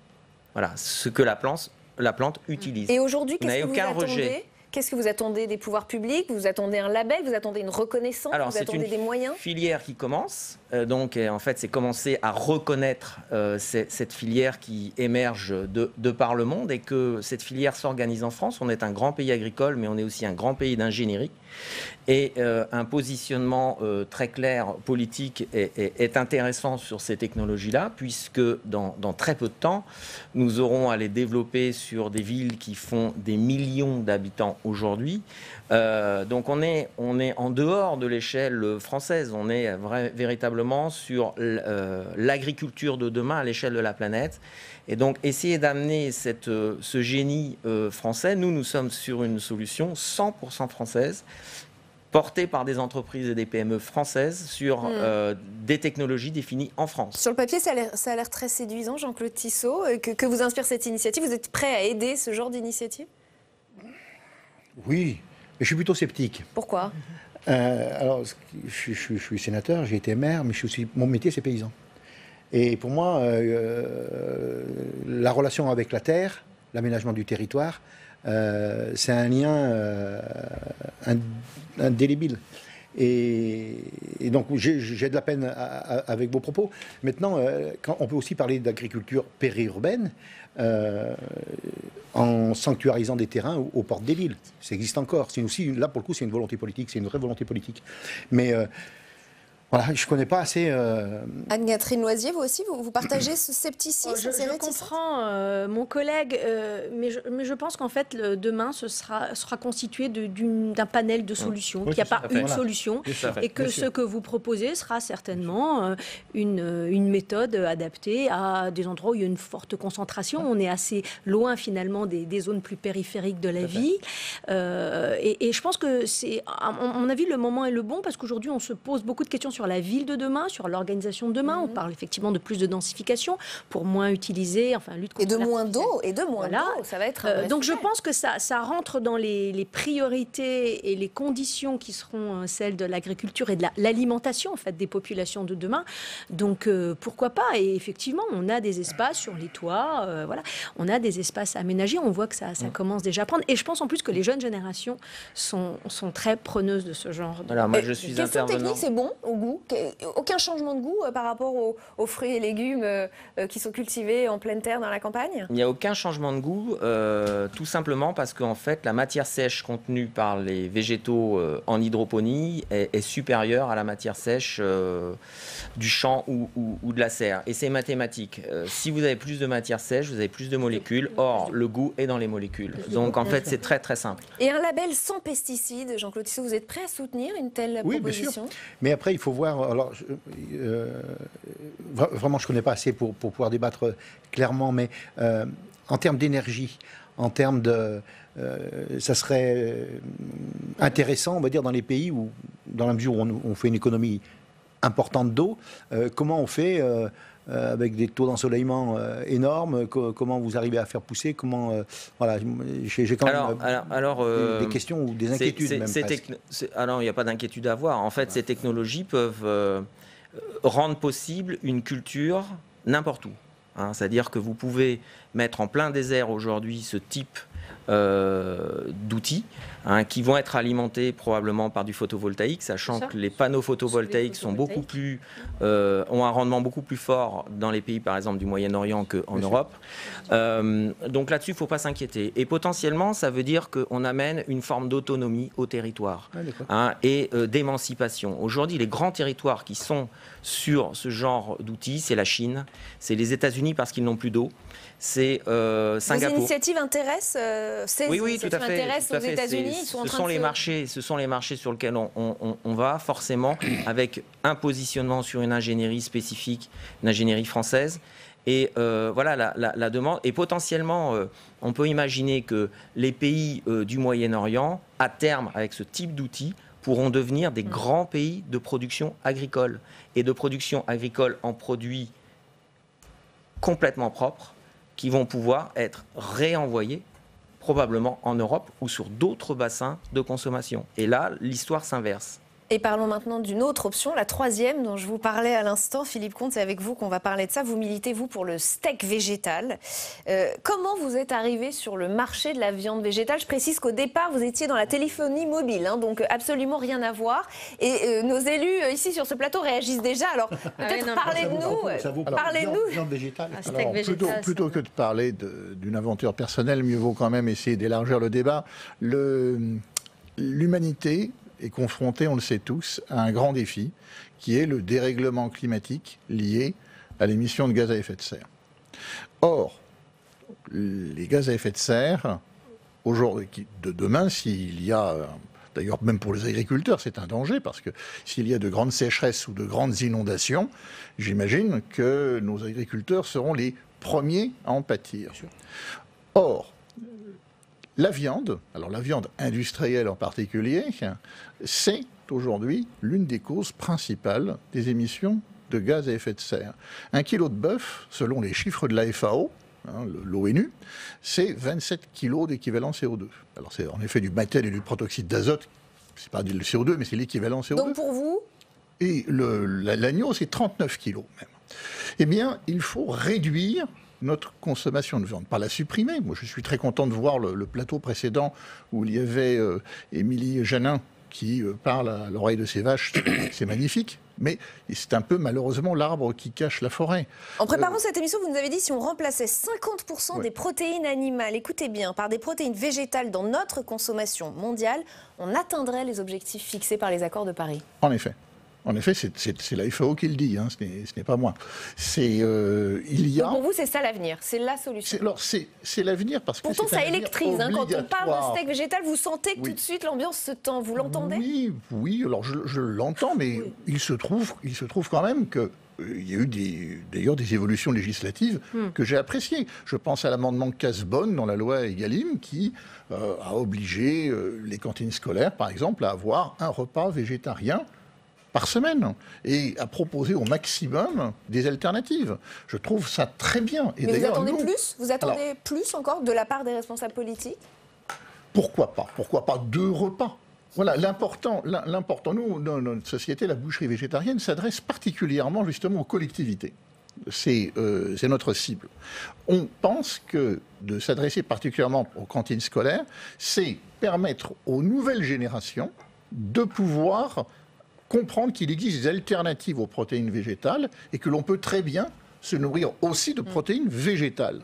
Voilà, ce que la plante utilise. Et aujourd'hui, qu'est-ce que vous attendez? Qu'est-ce que vous attendez des pouvoirs publics? Vous attendez un label? Vous attendez une reconnaissance? Vous attendez des moyens? C'est une filière qui commence. Donc, en fait, c'est commencer à reconnaître cette filière qui émerge de par le monde, et que cette filière s'organise en France. On est un grand pays agricole, mais on est aussi un grand pays d'ingénierie. Et un positionnement très clair politique est intéressant sur ces technologies-là, puisque dans très peu de temps, nous aurons à les développer sur des villes qui font des millions d'habitants aujourd'hui. Donc on est en dehors de l'échelle française, on est véritablement sur l'agriculture de demain à l'échelle de la planète. Et donc essayer d'amener ce génie français, nous sommes sur une solution 100% française, portée par des entreprises et des PME françaises sur des technologies définies en France. Sur le papier, ça a l'air très séduisant, Jean-Claude Tissot. Que vous inspire cette initiative? Vous êtes prêt à aider ce genre d'initiative? Oui, mais je suis plutôt sceptique. Pourquoi? Alors, je suis sénateur, j'ai été maire, mais mon métier, c'est paysan. Et pour moi, la relation avec la terre, l'aménagement du territoire, c'est un lien indélébile. Et donc, j'ai de la peine avec vos propos. Maintenant, on peut aussi parler d'agriculture périurbaine en sanctuarisant des terrains aux portes des villes. Ça existe encore. C'est aussi, là, pour le coup, c'est une volonté politique. C'est une vraie volonté politique. Mais voilà, je ne connais pas assez... Anne-Catherine Loisier, vous aussi, vous partagez ce scepticisme? Je comprends mon collègue, mais je pense qu'en fait, demain, ce sera constitué d'un panel de solutions, qu'il n'y a pas une solution, et que ce que vous proposez sera certainement une méthode adaptée à des endroits où il y a une forte concentration. On est assez loin, finalement, des zones plus périphériques de la vie. Et je pense que, à mon avis, le moment est le bon, parce qu'aujourd'hui, on se pose beaucoup de questions sur sur la ville de demain, sur l'organisation de demain. On parle effectivement de plus de densification pour moins utiliser, enfin lutte contre et de moins d'eau, ça va être donc je pense que ça rentre dans les priorités et les conditions qui seront celles de l'agriculture et de l'alimentation en fait des populations de demain. Donc pourquoi pas? Et effectivement, on a des espaces sur les toits, voilà, on a des espaces aménagés. On voit que ça commence déjà à prendre. Et je pense en plus que les jeunes générations sont très preneuses de ce genre. Voilà, moi je suis question intervenant. technique, c'est bon au goût? Aucun changement de goût par rapport aux fruits et légumes qui sont cultivés en pleine terre dans la campagne? Il n'y a aucun changement de goût, tout simplement parce qu'en fait, la matière sèche contenue par les végétaux en hydroponie est supérieure à la matière sèche du champ ou de la serre. Et c'est mathématique. Si vous avez plus de matière sèche, vous avez plus de molécules. Or, le goût est dans les molécules. Donc, en fait, c'est très, très simple. Et un label sans pesticides, Jean-Claude Tissot, vous êtes prêt à soutenir une telle proposition? Bien sûr. Mais après, il faut voir... Alors, vraiment, je ne connais pas assez pour pouvoir débattre clairement, mais en termes d'énergie, en termes de... ça serait intéressant, on va dire, dans les pays où, dans la mesure où on fait une économie importante d'eau, comment on fait avec des taux d'ensoleillement énormes, comment vous arrivez à faire pousser, comment... voilà, j'ai quand même des questions ou des inquiétudes alors, il n'y a pas d'inquiétude à avoir. En fait, ces technologies peuvent rendre possible une culture n'importe où. Hein, c'est-à-dire que vous pouvez mettre en plein désert aujourd'hui ce type d'outils qui vont être alimentés probablement par du photovoltaïque, sachant que les panneaux photovoltaïques sont beaucoup plus, ont un rendement beaucoup plus fort dans les pays, par exemple, du Moyen-Orient qu'en Europe. Donc là-dessus, il ne faut pas s'inquiéter. Et potentiellement, ça veut dire qu'on amène une forme d'autonomie au territoire et d'émancipation. Aujourd'hui, les grands territoires qui sont sur ce genre d'outils, c'est la Chine, c'est les États-Unis parce qu'ils n'ont plus d'eau, c'est Singapour. Vos initiatives intéressent oui, tout à fait. Aux États-Unis, ils sont en train de ce sont les marchés sur lesquels on va forcément avec un positionnement sur une ingénierie spécifique, une ingénierie française. Et voilà la demande. Et potentiellement, on peut imaginer que les pays du Moyen-Orient, à terme, avec ce type d'outils, pourront devenir des grands pays de production agricole. Et de production agricole en produits complètement propres, qui vont pouvoir être réenvoyés probablement en Europe ou sur d'autres bassins de consommation. Et là, l'histoire s'inverse. Et parlons maintenant d'une autre option, la troisième dont je vous parlais à l'instant. Philippe Comte, c'est avec vous qu'on va parler de ça. Vous militez, vous, pour le steak végétal. Comment vous êtes arrivé sur le marché de la viande végétale? Je précise qu'au départ, vous étiez dans la téléphonie mobile, donc absolument rien à voir. Et nos élus, ici, sur ce plateau, réagissent déjà. Alors, peut-être parlez-nous. Parlez-nous. Viande végétale. Plutôt que de parler d'une aventure personnelle, mieux vaut quand même essayer d'élargir le débat. L'humanité est confronté, on le sait tous, à un grand défi qui est le dérèglement climatique lié à l'émission de gaz à effet de serre. Or, les gaz à effet de serre, aujourd'hui, de demain, s'il y a, d'ailleurs même pour les agriculteurs, c'est un danger, parce que s'il y a de grandes sécheresses ou de grandes inondations, j'imagine que nos agriculteurs seront les premiers à en pâtir. Or, la viande, alors la viande industrielle en particulier, c'est aujourd'hui l'une des causes principales des émissions de gaz à effet de serre. 1 kilo de bœuf, selon les chiffres de la FAO, l'ONU, c'est 27 kilos d'équivalent CO2. Alors c'est en effet du méthane et du protoxyde d'azote, c'est pas le CO2, mais c'est l'équivalent CO2. Donc pour vous? Et l'agneau, c'est 39 kilos même. Eh bien, il faut réduire notre consommation de viande, pas la supprimer. Moi, je suis très content de voir le plateau précédent où il y avait Émilie Janin qui parle à l'oreille de ses vaches. C'est magnifique, mais c'est un peu malheureusement l'arbre qui cache la forêt. En préparant cette émission, vous nous avez dit si on remplaçait 50% des protéines animales, écoutez bien, par des protéines végétales dans notre consommation mondiale, on atteindrait les objectifs fixés par les accords de Paris. En effet. En effet, c'est la FAO qui le dit, ce n'est pas moi. Il y a... Donc pour vous, c'est ça l'avenir, c'est la solution. Alors, c'est l'avenir parce que... Pourtant, ça électrise. Quand on parle de steak végétal, vous sentez que oui. tout de suite l'ambiance se tend. Vous l'entendez? Oui, alors je l'entends, mais oui. il se trouve quand même que... Il y a eu d'ailleurs des évolutions législatives que j'ai appréciées. Je pense à l'amendement Cazbonne dans la loi Egalim qui a obligé les cantines scolaires, par exemple, à avoir un repas végétarien par semaine et à proposer au maximum des alternatives. Je trouve ça très bien. Et mais vous attendez plus ? Vous attendez plus encore de la part des responsables politiques ? Pourquoi pas ? Pourquoi pas 2 repas ? Voilà, l'important, nous, dans notre société, la boucherie végétarienne s'adresse particulièrement justement aux collectivités. C'est notre cible. On pense que de s'adresser particulièrement aux cantines scolaires, c'est permettre aux nouvelles générations de pouvoir comprendre qu'il existe des alternatives aux protéines végétales et que l'on peut très bien se nourrir aussi de protéines végétales.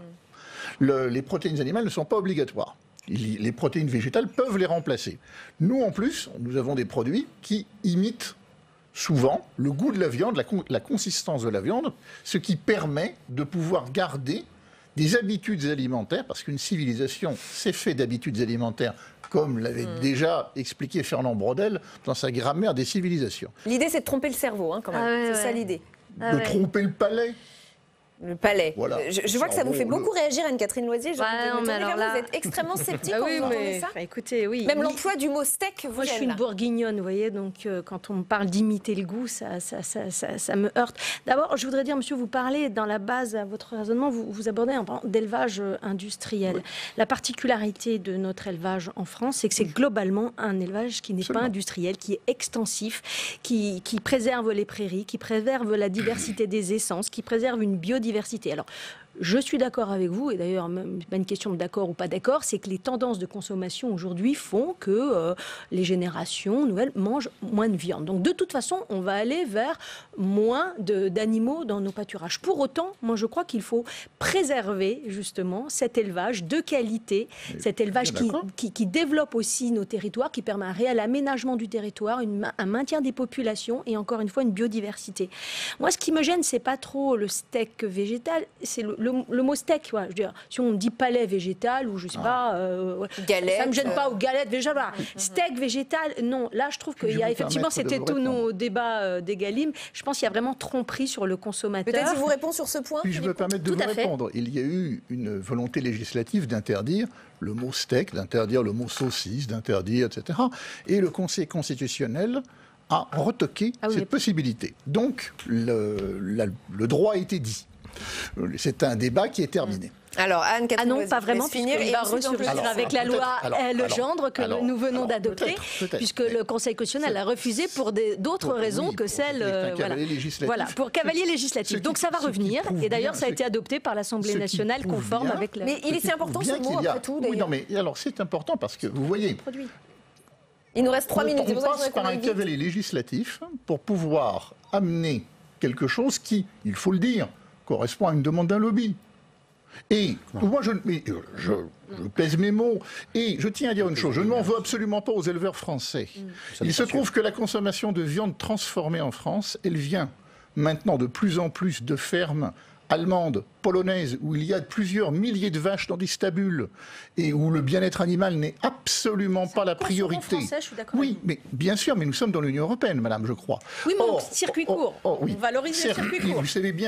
Les protéines animales ne sont pas obligatoires. Les protéines végétales peuvent les remplacer. Nous, en plus, nous avons des produits qui imitent souvent le goût de la viande, la consistance de la viande, ce qui permet de pouvoir garder des habitudes alimentaires, parce qu'une civilisation, c'est fait d'habitudes alimentaires, comme l'avait déjà expliqué Fernand Braudel dans sa grammaire des civilisations. L'idée, c'est de tromper le cerveau, hein, quand même. C'est ça l'idée. De tromper le palais. Le palais. Voilà. Je vois que ça vous fait beaucoup réagir, Anne-Catherine Loisier. Vous êtes extrêmement sceptique quand vous entendez ça. Écoutez, oui. Même l'emploi du mot steak, moi, je suis une bourguignonne, vous voyez, donc quand on me parle d'imiter le goût, ça me heurte. D'abord, je voudrais dire, monsieur, vous parlez, dans la base à votre raisonnement, vous abordez un point d'élevage industriel. Oui. La particularité de notre élevage en France, c'est que c'est globalement un élevage qui n'est pas industriel, qui est extensif, qui préserve les prairies, qui préserve la diversité des essences, qui préserve une biodiversité. Alors, je suis d'accord avec vous, et d'ailleurs, même pas une question de d'accord ou pas d'accord, c'est que les tendances de consommation aujourd'hui font que les générations nouvelles mangent moins de viande. Donc, de toute façon, on va aller vers moins d'animaux dans nos pâturages. Pour autant, moi, je crois qu'il faut préserver, justement, cet élevage de qualité, cet élevage qui développe aussi nos territoires, qui permet un réel aménagement du territoire, un maintien des populations et, encore une fois, une biodiversité. Moi, ce qui me gêne, c'est pas trop le steak végétal, c'est le mot steak, ouais, je veux dire, si on dit palais végétal ou je sais pas, galette, ça me gêne pas, ou galette végétale, voilà. Steak végétal, non. Là, je trouve qu'il y a effectivement, c'était tous nos débats d'Egalim. Je pense qu'il y a vraiment tromperie sur le consommateur. Peut-être qu'il vous répond sur ce point. Puis je me permets de vous répondre. Il y a eu une volonté législative d'interdire le mot steak, d'interdire le mot saucisse, d'interdire, etc. Et le Conseil constitutionnel a retoqué cette possibilité. Donc, le droit a été dit. C'est un débat qui est terminé. Alors, Anne-Catherine, non, pas vraiment, puisqu'il va ressurgir avec la loi Legendre que nous venons d'adopter, puisque le Conseil constitutionnel a refusé pour d'autres raisons que celles... Voilà, pour cavalier législatif. Donc ça va revenir, et d'ailleurs ça a été adopté par l'Assemblée nationale conforme avec la... Mais il est important ce mot, après tout, d'ailleurs. Oui, non, mais alors c'est important parce que, vous voyez... Il nous reste 3 minutes. On passe par un cavalier législatif pour pouvoir amener quelque chose qui, il faut le dire, correspond à une demande d'un lobby. Et moi, je pèse mes mots. Et je tiens à dire une chose, je ne m'en veux absolument pas aux éleveurs français. Il se trouve que la consommation de viande transformée en France, elle vient maintenant de plus en plus de fermes allemandes, polonaises, où il y a plusieurs milliers de vaches dans des stabules et où le bien-être animal n'est absolument pas la priorité. Français, je suis d'accord. Oui, mais bien sûr, mais nous sommes dans l'Union européenne, madame, je crois. Oui, mais circuit court. On valorise le circuit court.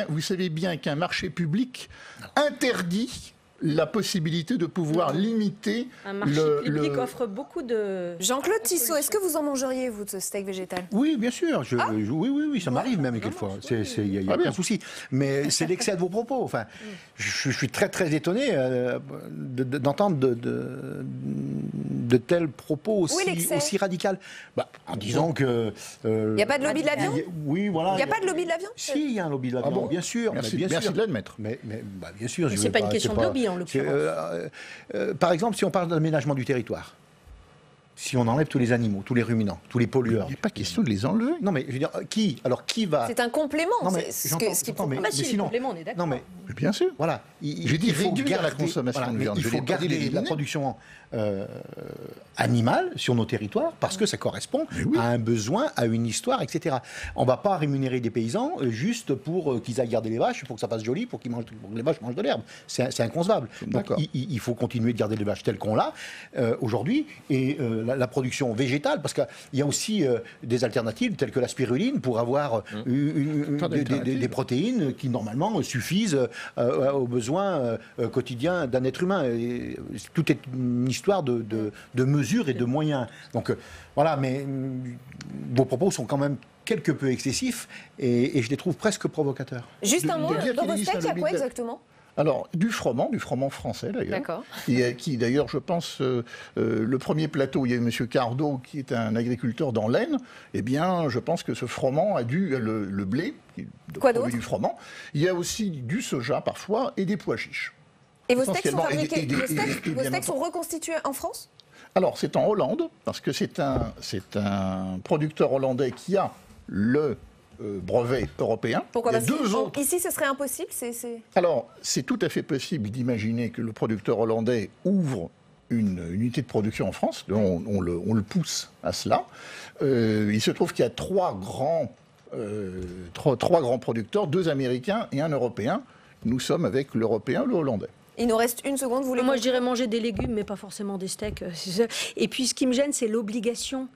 Vous savez bien qu'un marché public interdit la possibilité de pouvoir limiter un marché public offre beaucoup de... Jean-Claude Tissot, est-ce que vous en mangeriez, vous, de ce steak végétal? Oui, bien sûr. Oui, ça m'arrive même quelquefois. Il n'y a aucun souci. Mais c'est l'excès de vos propos. Enfin, je suis très, très étonné d'entendre de tels propos aussi radicaux. En disant que... Il n'y a pas de lobby de la viande? Oui, voilà. Il n'y a pas de lobby de la viande? Si, il y a un lobby de la viande, bien sûr. Merci de l'admettre. Mais bien sûr. Ce n'est pas une question de lobby. Par exemple, si on parle d'aménagement du territoire, si on enlève tous les animaux, tous les ruminants, tous les pollueurs... Il n'est pas question de les enlever. Non, mais je veux dire, qui va... C'est un complément. Ce qui sinon, complément, on est d'accord. Non, mais bien sûr. Voilà. J'ai dit réduire la consommation de viande. Il faut garder la production animale sur nos territoires parce que ça correspond à un besoin, à une histoire, etc. On ne va pas rémunérer des paysans juste pour qu'ils aillent garder les vaches, pour que ça fasse joli, pour que les vaches mangent de l'herbe. C'est inconcevable. Donc il faut continuer de garder les vaches telles qu'on l'a aujourd'hui et la production végétale, parce qu'il y a aussi des alternatives telles que la spiruline pour avoir des protéines qui normalement suffisent aux besoins quotidiens d'un être humain. Et tout est une histoire de mesures et de moyens. Donc voilà, mais vos propos sont quand même quelque peu excessifs et je les trouve presque provocateurs. Juste un mot, dans vos steaks, il y a quoi exactement ? Alors, du froment français d'ailleurs. D'accord. Qui d'ailleurs, je pense, le premier plateau où il y a eu M. Cardot, qui est un agriculteur dans l'Aisne, eh bien, je pense que ce froment a dû, le blé, quoi d'autre ? Du froment. Il y a aussi du soja parfois et des pois chiches. Et vos steaks sont fabriqués, vos steaks sont reconstitués en France ? Alors, c'est en Hollande, parce que c'est un producteur hollandais qui a le brevet européen. Pourquoi ? Parce que ici, ce serait impossible. Alors, c'est tout à fait possible d'imaginer que le producteur hollandais ouvre une unité de production en France. On le pousse à cela. Il se trouve qu'il y a trois grands producteurs, 2 Américains et 1 Européen. Nous sommes avec l'Européen et le Hollandais. Il nous reste une seconde, vous voulez... Moi, je dirais manger des légumes, mais pas forcément des steaks. Et puis, ce qui me gêne, c'est l'obligation.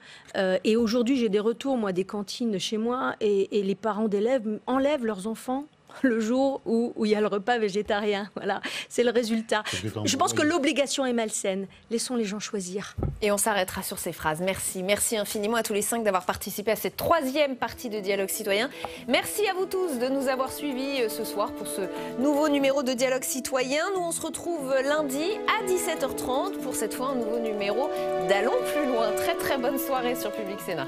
Et aujourd'hui, j'ai des retours, moi, des cantines chez moi, et les parents d'élèves enlèvent leurs enfants le jour où il y a le repas végétarien. Voilà, c'est le résultat. Je pense que l'obligation est malsaine. Laissons les gens choisir. Et on s'arrêtera sur ces phrases. Merci. Merci infiniment à tous les 5 d'avoir participé à cette 3e partie de Dialogue Citoyen. Merci à vous tous de nous avoir suivis ce soir pour ce nouveau numéro de Dialogue Citoyen. Nous, on se retrouve lundi à 17h30 pour cette fois un nouveau numéro d'Allons plus loin. Très très bonne soirée sur Public Sénat.